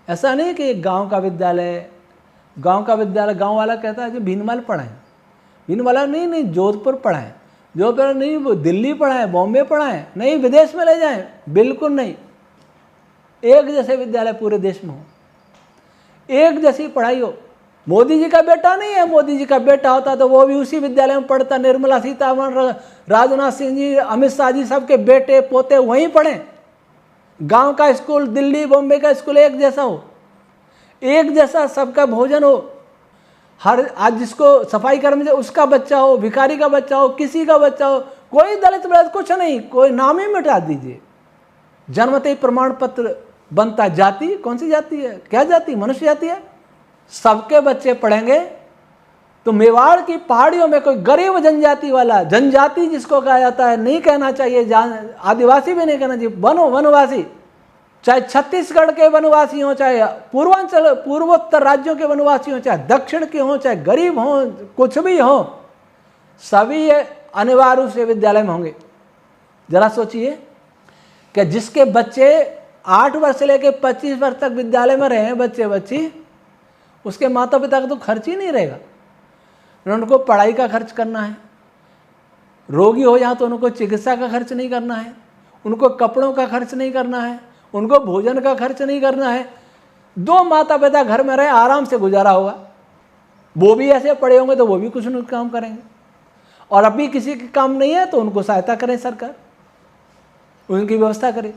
ऐसा नहीं कि गांव का विद्यालय गांव वाला कहता है कि भीनमाल पढ़ाएं, भीनमाला नहीं, जोधपुर पढ़ाएं, जोधपुर नहीं, वो दिल्ली पढ़ाएं, बॉम्बे पढ़ाएं, नहीं विदेश में ले जाएं, बिल्कुल नहीं। एक जैसे विद्यालय पूरे देश में हो, एक जैसी पढ़ाई हो। मोदी जी का बेटा नहीं है, मोदी जी का बेटा होता तो वो भी उसी विद्यालय में पढ़ता, निर्मला सीतारमण, राजनाथ सिंह जी, अमित शाह जी, सबके बेटे पोते वहीं पढ़ें। गांव का स्कूल, दिल्ली बॉम्बे का स्कूल एक जैसा हो, एक जैसा सबका भोजन हो। हर आज जिसको सफाई कर्मचारी उसका बच्चा हो, भिखारी का बच्चा हो, किसी का बच्चा हो, कोई दलित वलित कुछ नहीं, कोई नाम ही मिटा दीजिए। जन्मते ही प्रमाण पत्र बनता, जाति कौन सी जाति है? क्या जाति? मनुष्य जाति है। सबके बच्चे पढ़ेंगे तो मेवाड़ की पहाड़ियों में कोई गरीब जनजाति वाला, जनजाति जिसको कहा जाता है, नहीं कहना चाहिए, आदिवासी भी नहीं कहना चाहिए, वनवासी, चाहे छत्तीसगढ़ के वनवासी हों, चाहे पूर्वोत्तर राज्यों के वनवासी हों, चाहे दक्षिण के हों, चाहे गरीब हों, कुछ भी हों, सभी ये अनिवार्य रूप से विद्यालय में होंगे। जरा सोचिए कि जिसके बच्चे 8 वर्ष से लेकर 25 वर्ष तक विद्यालय में रहे हैं, बच्ची, उसके माता पिता का तो खर्च ही नहीं रहेगा। उनको पढ़ाई का खर्च करना है, रोगी हो जाए तो उनको चिकित्सा का खर्च नहीं करना है, उनको कपड़ों का खर्च नहीं करना है, उनको भोजन का खर्च नहीं करना है। 2 माता पिता घर में रहे, आराम से गुजारा होगा। वो भी ऐसे पढ़े होंगे तो वो भी कुछ न काम करेंगे, और अभी किसी के काम नहीं है तो उनको सहायता करे सरकार, उनकी व्यवस्था करे।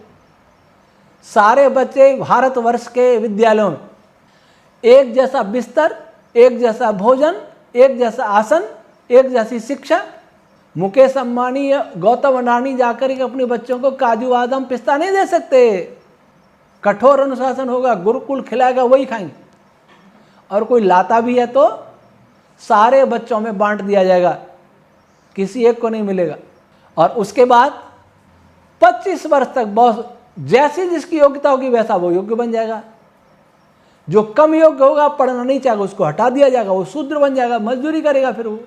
सारे बच्चे भारतवर्ष के विद्यालयों में एक जैसा बिस्तर, एक जैसा भोजन, एक जैसा आसन, एक जैसी शिक्षा। मुकेश अंबानी या गौतम अडानी जाकर के अपने बच्चों को काजू बादाम पिस्ता नहीं दे सकते। कठोर अनुशासन होगा, गुरुकुल खिलाएगा वही खाएंगे, और कोई लाता भी है तो सारे बच्चों में बांट दिया जाएगा, किसी एक को नहीं मिलेगा। और उसके बाद 25 वर्ष तक बहुत जैसी जिसकी योग्यता होगी वैसा वो योग्य बन जाएगा। जो कम योग्य होगा, पढ़ना नहीं चाहेगा, उसको हटा दिया जाएगा, वो शूद्र बन जाएगा, मजदूरी करेगा, फिर वो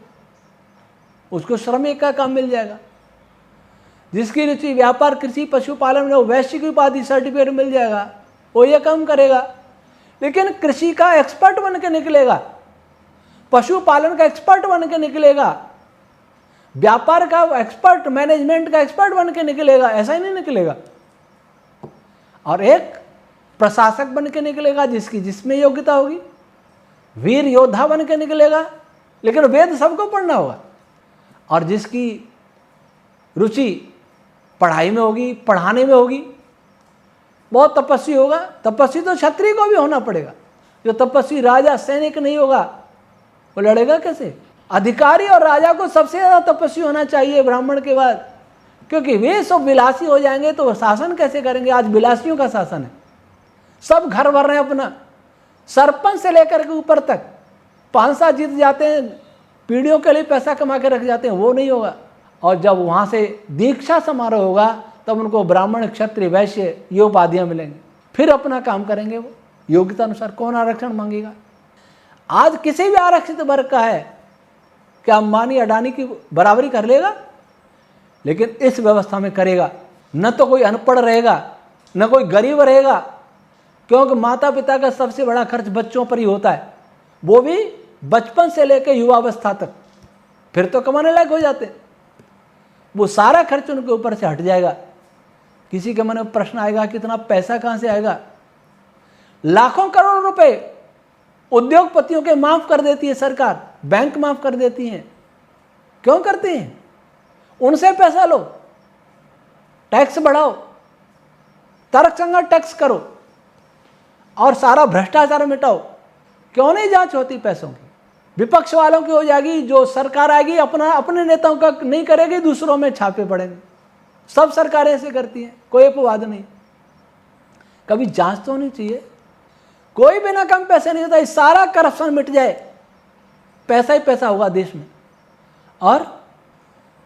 उसको श्रमिक का काम मिल जाएगा। जिसकी रुचि व्यापार, कृषि, पशुपालन में, वो वैश्विक उपाधि सर्टिफिकेट मिल जाएगा, वो ये काम करेगा। लेकिन कृषि का एक्सपर्ट बन के निकलेगा, पशुपालन का एक्सपर्ट बन के निकलेगा, व्यापार का एक्सपर्ट, मैनेजमेंट का एक्सपर्ट बन के निकलेगा, ऐसा ही नहीं निकलेगा। और एक प्रशासक बन के निकलेगा जिसकी जिसमें योग्यता होगी, वीर योद्धा बन के निकलेगा, लेकिन वेद सबको पढ़ना होगा। और जिसकी रुचि पढ़ाई में होगी, पढ़ाने में होगी, बहुत तपस्वी होगा। तपस्वी तो क्षत्रिय को भी होना पड़ेगा। जो तपस्वी राजा सैनिक नहीं होगा वो लड़ेगा कैसे? अधिकारी और राजा को सबसे ज़्यादा तपस्वी होना चाहिए ब्राह्मण के बाद, क्योंकि वे सब विलासी हो जाएंगे तो शासन कैसे करेंगे? आज विलासियों का शासन है, सब घर भर रहे हैं अपना, सरपंच से लेकर के ऊपर तक 5 जीत जाते हैं, पीढ़ियों के लिए पैसा कमा के रख जाते हैं, वो नहीं होगा। और जब वहाँ से दीक्षा समारोह होगा तब उनको ब्राह्मण, क्षत्रिय, वैश्य ये उपाधियां मिलेंगी, फिर अपना काम करेंगे वो योग्यता अनुसार। कौन आरक्षण मांगेगा? आज किसी भी आरक्षित वर्ग का है, क्या अंबानी अडानी की बराबरी कर लेगा? लेकिन इस व्यवस्था में करेगा। न तो कोई अनपढ़ रहेगा, न कोई गरीब रहेगा, क्योंकि माता पिता का सबसे बड़ा खर्च बच्चों पर ही होता है, वो भी बचपन से लेकर युवावस्था तक। फिर तो कमाने लायक हो जाते, वो सारा खर्च उनके ऊपर से हट जाएगा। किसी के मन में प्रश्न आएगा कितना पैसा कहां से आएगा? लाखों करोड़ रुपए उद्योगपतियों के माफ कर देती है सरकार, बैंक माफ कर देती हैं। क्यों करती हैं? उनसे पैसा लो, टैक्स बढ़ाओ, तर्कसंगत टैक्स करो और सारा भ्रष्टाचार मिटाओ। क्यों नहीं जांच होती पैसों की? विपक्ष वालों की हो जाएगी, जो सरकार आएगी अपने नेताओं का नहीं करेगी, दूसरों में छापे पड़ेंगे। सब सरकारें ऐसे करती हैं, कोई अपवाद नहीं। कभी जांच तो होनी चाहिए। कोई बिना कम पैसे नहीं देता, सारा करप्शन मिट जाए, पैसा ही पैसा होगा देश में। और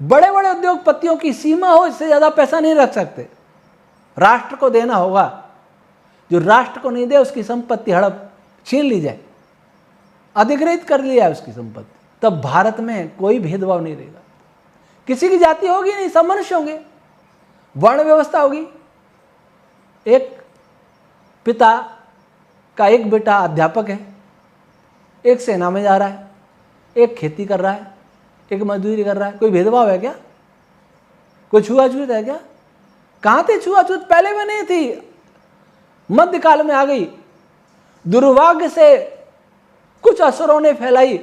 बड़े बड़े उद्योगपतियों की सीमा हो, इससे ज्यादा पैसा नहीं रख सकते, राष्ट्र को देना होगा। जो राष्ट्र को नहीं दे उसकी संपत्ति हड़प छीन ली जाए, अधिग्रहित कर लिया है उसकी संपत्ति, तब भारत में कोई भेदभाव नहीं रहेगा। किसी की जाति होगी नहीं, सब मनुष्य होंगे। वर्ण व्यवस्था होगी। एक पिता का एक बेटा अध्यापक है, एक सेना में जा रहा है, एक खेती कर रहा है, एक मजदूरी कर रहा है। कोई भेदभाव है क्या? कोई छुआछूत है क्या? कहां थी छुआछूत? पहले में नहीं थी, मध्यकाल में आ गई। दुर्भाग्य से कुछ असुरों ने फैलाई,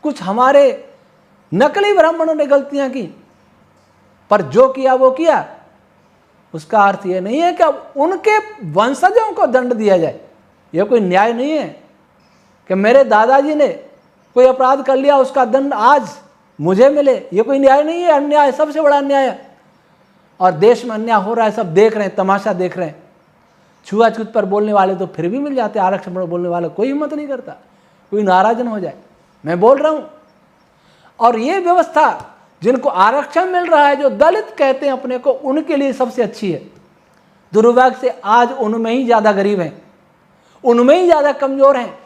कुछ हमारे नकली ब्राह्मणों ने गलतियां की, पर जो किया वो किया। उसका अर्थ यह नहीं है कि अब उनके वंशजों को दंड दिया जाए। यह कोई न्याय नहीं है कि मेरे दादाजी ने कोई अपराध कर लिया, उसका दंड आज मुझे मिले। यह कोई न्याय नहीं है, अन्याय, सबसे बड़ा अन्याय है। और देश में अन्याय हो रहा है, सब देख रहे हैं, तमाशा देख रहे हैं। छुआछूत पर बोलने वाले तो फिर भी मिल जाते, आरक्षण पर बोलने वाले कोई हिम्मत नहीं करता, कोई नाराज न हो जाए। मैं बोल रहा हूं। और ये व्यवस्था जिनको आरक्षण मिल रहा है, जो दलित कहते हैं अपने को, उनके लिए सबसे अच्छी है। दुर्भाग्य से आज उनमें ही ज्यादा गरीब हैं, उनमें ही ज्यादा कमजोर हैं,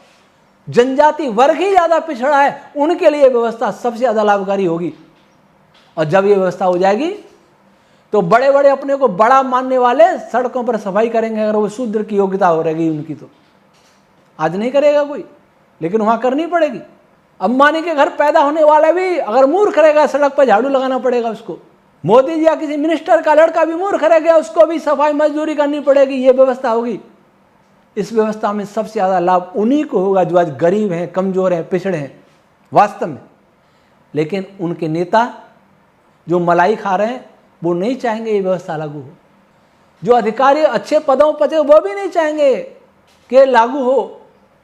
जनजाति वर्ग ही ज्यादा पिछड़ा है, उनके लिए व्यवस्था सबसे ज्यादा लाभकारी होगी। और जब ये व्यवस्था हो जाएगी तो बड़े बड़े अपने को बड़ा मानने वाले सड़कों पर सफाई करेंगे, अगर वो शूद्र की योग्यता हो रहेगी उनकी। तो आज नहीं करेगा कोई, लेकिन वहां करनी पड़ेगी। अंबानी के घर पैदा होने वाला भी अगर मूर्ख रहेगा, सड़क पर झाड़ू लगाना पड़ेगा उसको। मोदी जी या किसी मिनिस्टर का लड़का भी मूर्ख रहेगा, उसको भी सफाई मजदूरी करनी पड़ेगी। ये व्यवस्था होगी। इस व्यवस्था में सबसे ज्यादा लाभ उन्हीं को होगा जो आज गरीब हैं, कमजोर हैं, पिछड़े हैं वास्तव में। लेकिन उनके नेता जो मलाई खा रहे हैं, वो नहीं चाहेंगे ये व्यवस्था लागू हो। जो अधिकारी अच्छे पदों पर वो भी नहीं चाहेंगे कि लागू हो।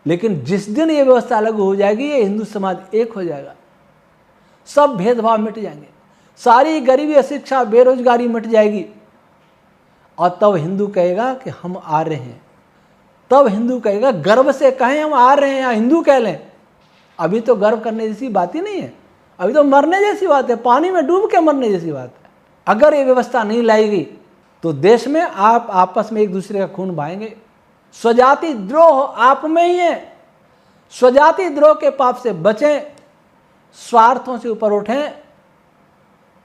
लेकिन जिस दिन ये व्यवस्था लागू हो जाएगी, ये हिंदू समाज एक हो जाएगा, सब भेदभाव मिट जाएंगे, सारी गरीबी, अशिक्षा, बेरोजगारी मिट जाएगी। और तब हिंदू कहेगा कि हम आ रहे हैं। तब हिंदू कहेगा, गर्व से कहें हम आ रहे हैं, या हिंदू कह लें। अभी तो गर्व करने जैसी बात ही नहीं है, अभी तो मरने जैसी बात है, पानी में डूब के मरने जैसी बात है। अगर ये व्यवस्था नहीं लाई गई तो देश में आप आपस में एक दूसरे का खून बहाएंगे। स्वजाति द्रोह आप में ही है। स्वजाति द्रोह के पाप से बचें, स्वार्थों से ऊपर उठें।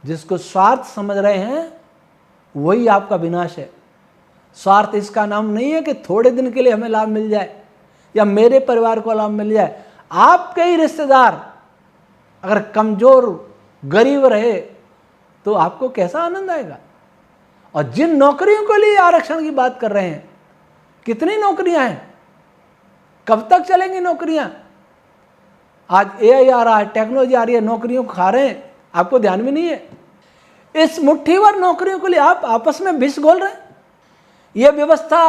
जिसको स्वार्थ समझ रहे हैं वही आपका विनाश है। स्वार्थ इसका नाम नहीं है कि थोड़े दिन के लिए हमें लाभ मिल जाए या मेरे परिवार को लाभ मिल जाए। आपके ही रिश्तेदार अगर कमजोर गरीब रहे तो आपको कैसा आनंद आएगा। और जिन नौकरियों के लिए आरक्षण की बात कर रहे हैं, कितनी नौकरियां हैं, कब तक चलेंगी नौकरियां? आज एआई आ रहा है, टेक्नोलॉजी आ रही है, नौकरियों को खा रहे हैं, आपको ध्यान में नहीं है। इस मुट्ठी भर नौकरियों के लिए आप आपस में विष घोल रहे हैं। यह व्यवस्था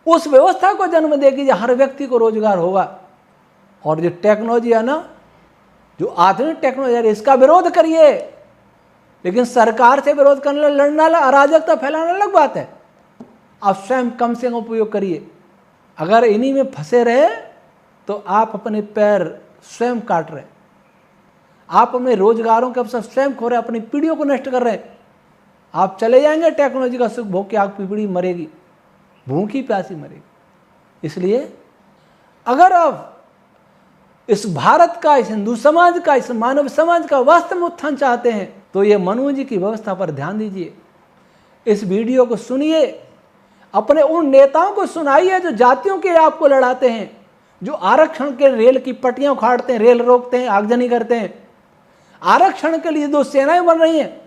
उस व्यवस्था को जन्म देगी जो हर व्यक्ति को रोजगार होगा। और जो टेक्नोलॉजी है ना, जो आधुनिक टेक्नोलॉजी है, इसका विरोध करिए, लेकिन सरकार से विरोध करना, लड़ना, अराजकता फैलाना अलग बात है। आप स्वयं कम से कम उपयोग करिए। अगर इन्हीं में फंसे रहे तो आप अपने पैर स्वयं काट रहे, आप अपने रोजगारों के अवसर स्वयं खो रहे, अपनी पीढ़ियों को नष्ट कर रहे। आप चले जाएंगे टेक्नोलॉजी का सुख भोग के, आग पीपड़ी मरेगी, भूखी प्यासी मरेगी। इसलिए अगर आप इस भारत का, इस हिंदू समाज का, इस मानव समाज का वास्तव में उत्थान चाहते हैं तो ये मनु जी की व्यवस्था पर ध्यान दीजिए। इस वीडियो को सुनिए, अपने उन नेताओं को सुनाइए जो जातियों के लिए आपको लड़ाते हैं, जो आरक्षण के रेल की पटरियां उखाड़ते हैं, रेल रोकते हैं, आगजनी करते हैं। आरक्षण के लिए 2 सेनाएं बन रही हैं।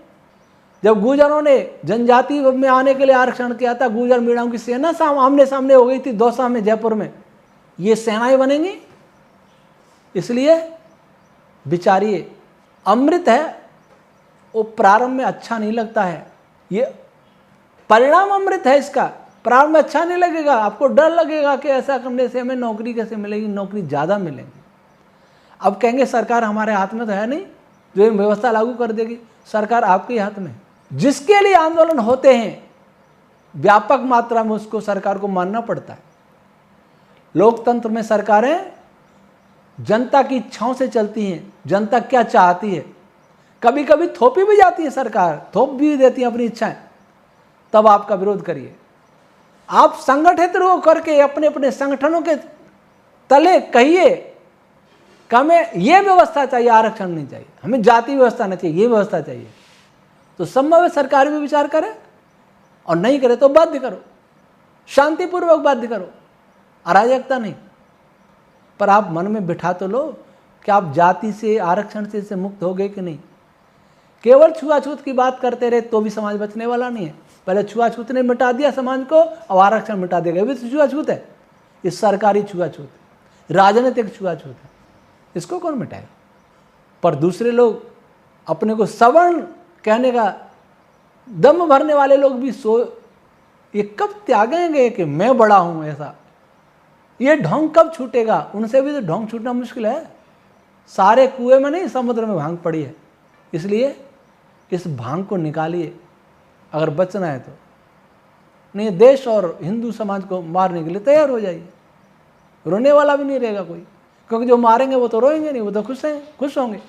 जब गुर्जरों ने जनजाति में आने के लिए आरक्षण किया था, गुर्जर मीणाओं की सेना आमने सामने हो गई थी दौसा में, जयपुर में। ये सेनाएं बनेंगी। इसलिए विचारिए, अमृत है वो प्रारंभ में अच्छा नहीं लगता है, ये परिणाम अमृत है इसका। प्रारंभ में अच्छा नहीं लगेगा, आपको डर लगेगा कि ऐसा करने से हमें नौकरी कैसे मिलेगी, नौकरी ज़्यादा मिलेगी। अब कहेंगे सरकार हमारे हाथ में तो है नहीं जो ये व्यवस्था लागू कर देगी। सरकार आपके हाथ में है। जिसके लिए आंदोलन होते हैं व्यापक मात्रा में उसको सरकार को मानना पड़ता है। लोकतंत्र में सरकारें जनता की इच्छाओं से चलती हैं, जनता क्या चाहती है। कभी कभी थोपी भी जाती है सरकार, थोप भी देती है अपनी इच्छाएं, तब आपका विरोध करिए। आप संगठित हो करके अपने अपने संगठनों के तले कहिए कि हमें ये व्यवस्था चाहिए, आरक्षण नहीं चाहिए, हमें जाति व्यवस्था नहीं चाहिए, ये व्यवस्था चाहिए। तो संभव है सरकार भी विचार करे, और नहीं करे तो बाध्य करो, शांतिपूर्वक बाध्य करो, अराजकता नहीं। पर आप मन में बिठा तो लो कि आप जाति से, आरक्षण से मुक्त हो गए कि नहीं। केवल छुआछूत की बात करते रहे तो भी समाज बचने वाला नहीं है। पहले छुआछूत ने मिटा दिया समाज को, अब आरक्षण मिटा देगा, ये तो छुआछूत है। ये सरकारी छुआछूत, राजनीतिक छुआछूत है, इसको कौन मिटाएगा। पर दूसरे लोग अपने को सवर्ण कहने का दम भरने वाले लोग भी ये कब त्यागेंगे कि मैं बड़ा हूं, ऐसा ये ढोंग कब छूटेगा। उनसे भी तो ढोंग छूटना मुश्किल है। सारे कुएं में नहीं, समुद्र में भांग पड़ी है। इसलिए इस भांग को निकालिए अगर बचना है तो, नहीं देश और हिंदू समाज को मारने के लिए तैयार हो जाइए। रोने वाला भी नहीं रहेगा कोई, क्योंकि जो मारेंगे वो तो रोएंगे नहीं, वो तो खुश होंगे।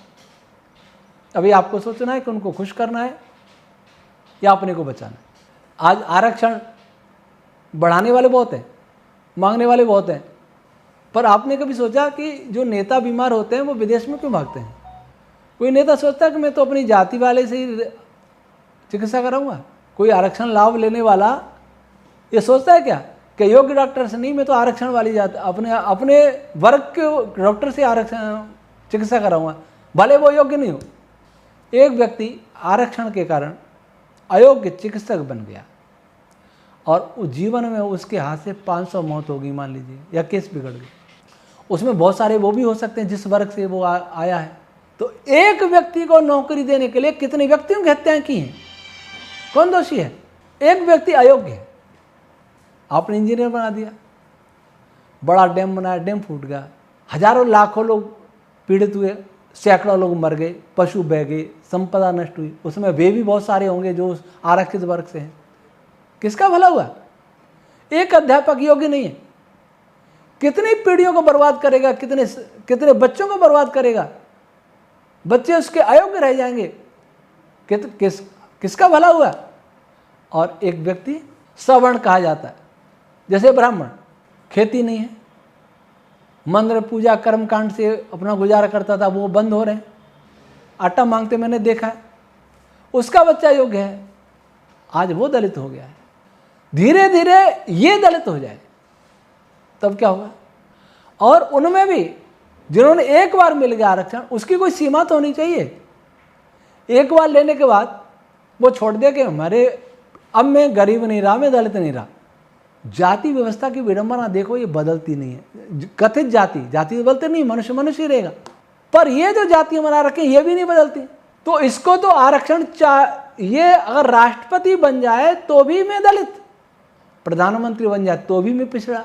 अभी आपको सोचना है कि उनको खुश करना है या अपने को बचाना है। आज आरक्षण बढ़ाने वाले बहुत हैं, मांगने वाले बहुत हैं, पर आपने कभी सोचा कि जो नेता बीमार होते हैं वो विदेश में क्यों भागते हैं। कोई नेता सोचता है कि मैं तो अपनी जाति वाले से ही चिकित्सा कराऊंगा। कोई आरक्षण लाभ लेने वाला ये सोचता है क्या कि योग्य डॉक्टर से नहीं, मैं तो आरक्षण वाली जाति, अपने वर्ग के डॉक्टर से आरक्षण चिकित्सा कराऊंगा, भले वो योग्य नहीं हो। एक व्यक्ति आरक्षण के कारण अयोग्य चिकित्सक बन गया और उस जीवन में उसके हाथ से 500 मौत होगी मान लीजिए, या केस बिगड़ गई। उसमें बहुत सारे वो भी हो सकते हैं जिस वर्ग से वो आया है। तो एक व्यक्ति को नौकरी देने के लिए कितने व्यक्तियों की हत्याएं की हैं, कौन दोषी है। एक व्यक्ति अयोग्य है, आपने इंजीनियर बना दिया, बड़ा डैम बनाया, डैम फूट गया, हजारों लाखों लोग पीड़ित हुए, सैकड़ों लोग मर गए, पशु बह गए, संपदा नष्ट हुई। उसमें वे भी बहुत सारे होंगे जो आरक्षित वर्ग से हैं। किसका भला हुआ। एक अध्यापक योग्य नहीं है, कितनी पीढ़ियों को बर्बाद करेगा, कितने बच्चों को बर्बाद करेगा, बच्चे उसके अयोग्य रह जाएंगे। किसका भला हुआ। और एक व्यक्ति सवर्ण कहा जाता है, जैसे ब्राह्मण, खेती नहीं है, मंदिर पूजा कर्मकांड से अपना गुजारा करता था, वो बंद हो रहे हैं, आटा मांगते मैंने देखा है, उसका बच्चा योग्य है, आज वो दलित हो गया है। धीरे धीरे ये दलित हो जाए तब क्या होगा। और उनमें भी जिन्होंने एक बार मिल गया आरक्षण, उसकी कोई सीमा तो होनी चाहिए। एक बार लेने के बाद वो छोड़ दे कि हमारे अब मैं गरीब नहीं रहा, मैं दलित नहीं रहा। जाति व्यवस्था की विडंबना देखो, ये बदलती नहीं है। कथित जाति तो बदलते नहीं, मनुष्य मनुष्य ही रहेगा, पर ये जो जाति बना रखे ये भी नहीं बदलती। तो इसको तो आरक्षण ये अगर राष्ट्रपति बन जाए तो भी मैं दलित, प्रधानमंत्री बन जाए तो भी मैं पिछड़ा,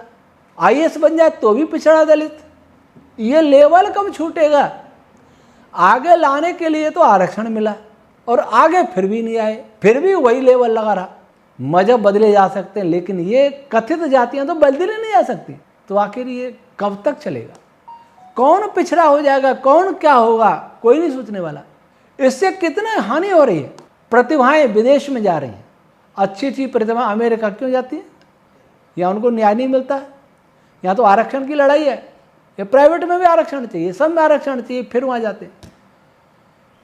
IAS बन जाए तो भी पिछड़ा दलित। ये लेवल कब छूटेगा। आगे लाने के लिए तो आरक्षण मिला और आगे फिर भी नहीं आए, फिर भी वही लेवल लगा रहा। मजहब बदले जा सकते हैं लेकिन ये कथित जातियां तो बदली नहीं जा सकती। तो आखिर ये कब तक चलेगा। कौन पिछड़ा हो जाएगा, कौन क्या होगा, कोई नहीं सोचने वाला। इससे कितनी हानि हो रही है। प्रतिभाएं विदेश में जा रही हैं, अच्छी अच्छी प्रतिभा अमेरिका क्यों जाती है? यहाँ उनको न्याय नहीं मिलता है। यहाँ तो आरक्षण की लड़ाई है, ये प्राइवेट में भी आरक्षण चाहिए, सब में आरक्षण चाहिए, फिर वहाँ जाते हैं।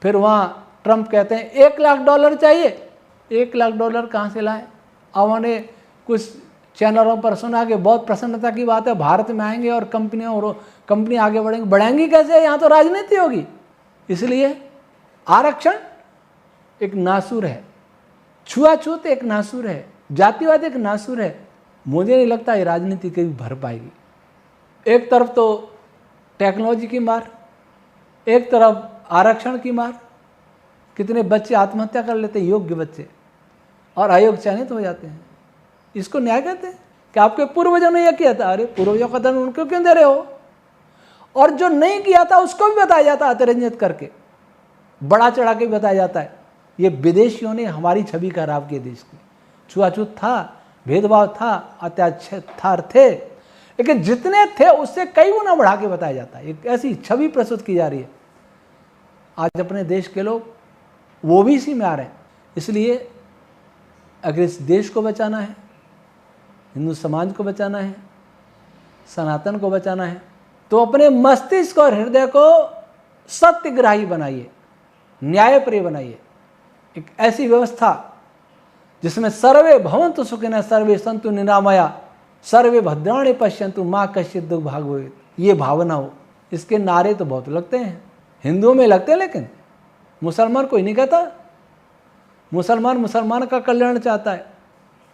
फिर वहाँ ट्रंप कहते हैं $1 लाख चाहिए। $1 लाख कहाँ से लाए? अब उन्होंने कुछ चैनलों पर सुना कि बहुत प्रसन्नता की बात है, भारत में आएंगे और कंपनी आगे बढ़ेंगी कैसे? यहाँ तो राजनीति होगी। इसलिए आरक्षण एक नासूर है, छुआछूत एक नासूर है, जातिवाद एक नासूर है। मुझे नहीं लगता ये राजनीति कभी भर पाएगी। एक तरफ तो टेक्नोलॉजी की मार, एक तरफ आरक्षण की मार। कितने बच्चे आत्महत्या कर लेते हैं, योग्य बच्चे, और अयोग चयनित हो जाते हैं। इसको न्याय कहते हैं कि आपके पूर्वजों ने यह किया था। अरे पूर्वजों का धन उनको क्यों दे रहे हो? और जो नहीं किया था उसको भी बताया जाता है, अतिरंजित करके, बड़ा चढ़ा के बताया जाता है। ये विदेशियों ने हमारी छवि खराब की देश की। छुआछूत था, भेदभाव था, अत्याचार थे, लेकिन जितने थे उससे कई गुना बढ़ा के बताया जाता है। एक ऐसी छवि प्रस्तुत की जा रही है। आज अपने देश के लोग वो भी इसी में आ रहे हैं। इसलिए अगर इस देश को बचाना है, हिंदू समाज को बचाना है, सनातन को बचाना है, तो अपने मस्तिष्क और हृदय को सत्यग्राही बनाइए, न्यायप्रिय बनाइए। एक ऐसी व्यवस्था जिसमें सर्वे भवन्तु सुखिनः, सर्वे सन्तु निरामया, सर्वे भद्राणि पश्यन्तु मा कश्चित् दुःख भाग् भवेत्। ये भावना हो। इसके नारे तो बहुत लगते हैं, हिंदुओं में लगते हैं, लेकिन मुसलमान कोई नहीं कहता। मुसलमान का कल्याण चाहता है,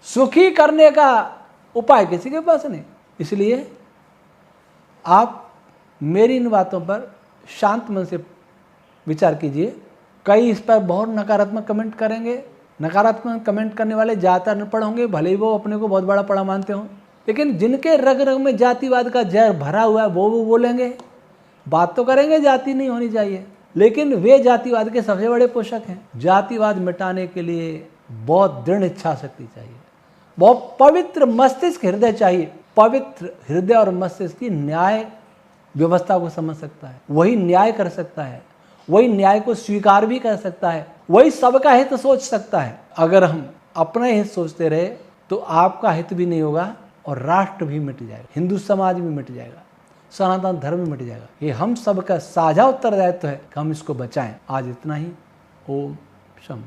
सुखी करने का उपाय किसी के पास नहीं। इसलिए आप मेरी इन बातों पर शांत मन से विचार कीजिए। कई इस पर बहुत नकारात्मक कमेंट करेंगे। नकारात्मक कमेंट करने वाले ज़्यादातर अनपढ़ होंगे, भले ही वो अपने को बहुत बड़ा पढ़ा मानते हों, लेकिन जिनके रग रग में जातिवाद का जहर भरा हुआ है वो बोलेंगे, बात तो करेंगे जाति नहीं होनी चाहिए, लेकिन वे जातिवाद के सबसे बड़े पोषक हैं। जातिवाद मिटाने के लिए बहुत दृढ़ इच्छा शक्ति चाहिए, बहुत पवित्र मस्तिष्क हृदय चाहिए। पवित्र हृदय और मस्तिष्क की न्याय व्यवस्था को समझ सकता है, वही न्याय कर सकता है, वही न्याय को स्वीकार भी कर सकता है, वही सबका हित सोच सकता है। अगर हम अपना हित सोचते रहे तो आपका हित भी नहीं होगा और राष्ट्र भी मिट जाएगा, हिंदू समाज भी मिट जाएगा, सनातन धर्म भी मिट जाएगा। ये हम सबका साझा उत्तरदायित्व है कि हम इसको बचाएं। आज इतना ही। ओम शम।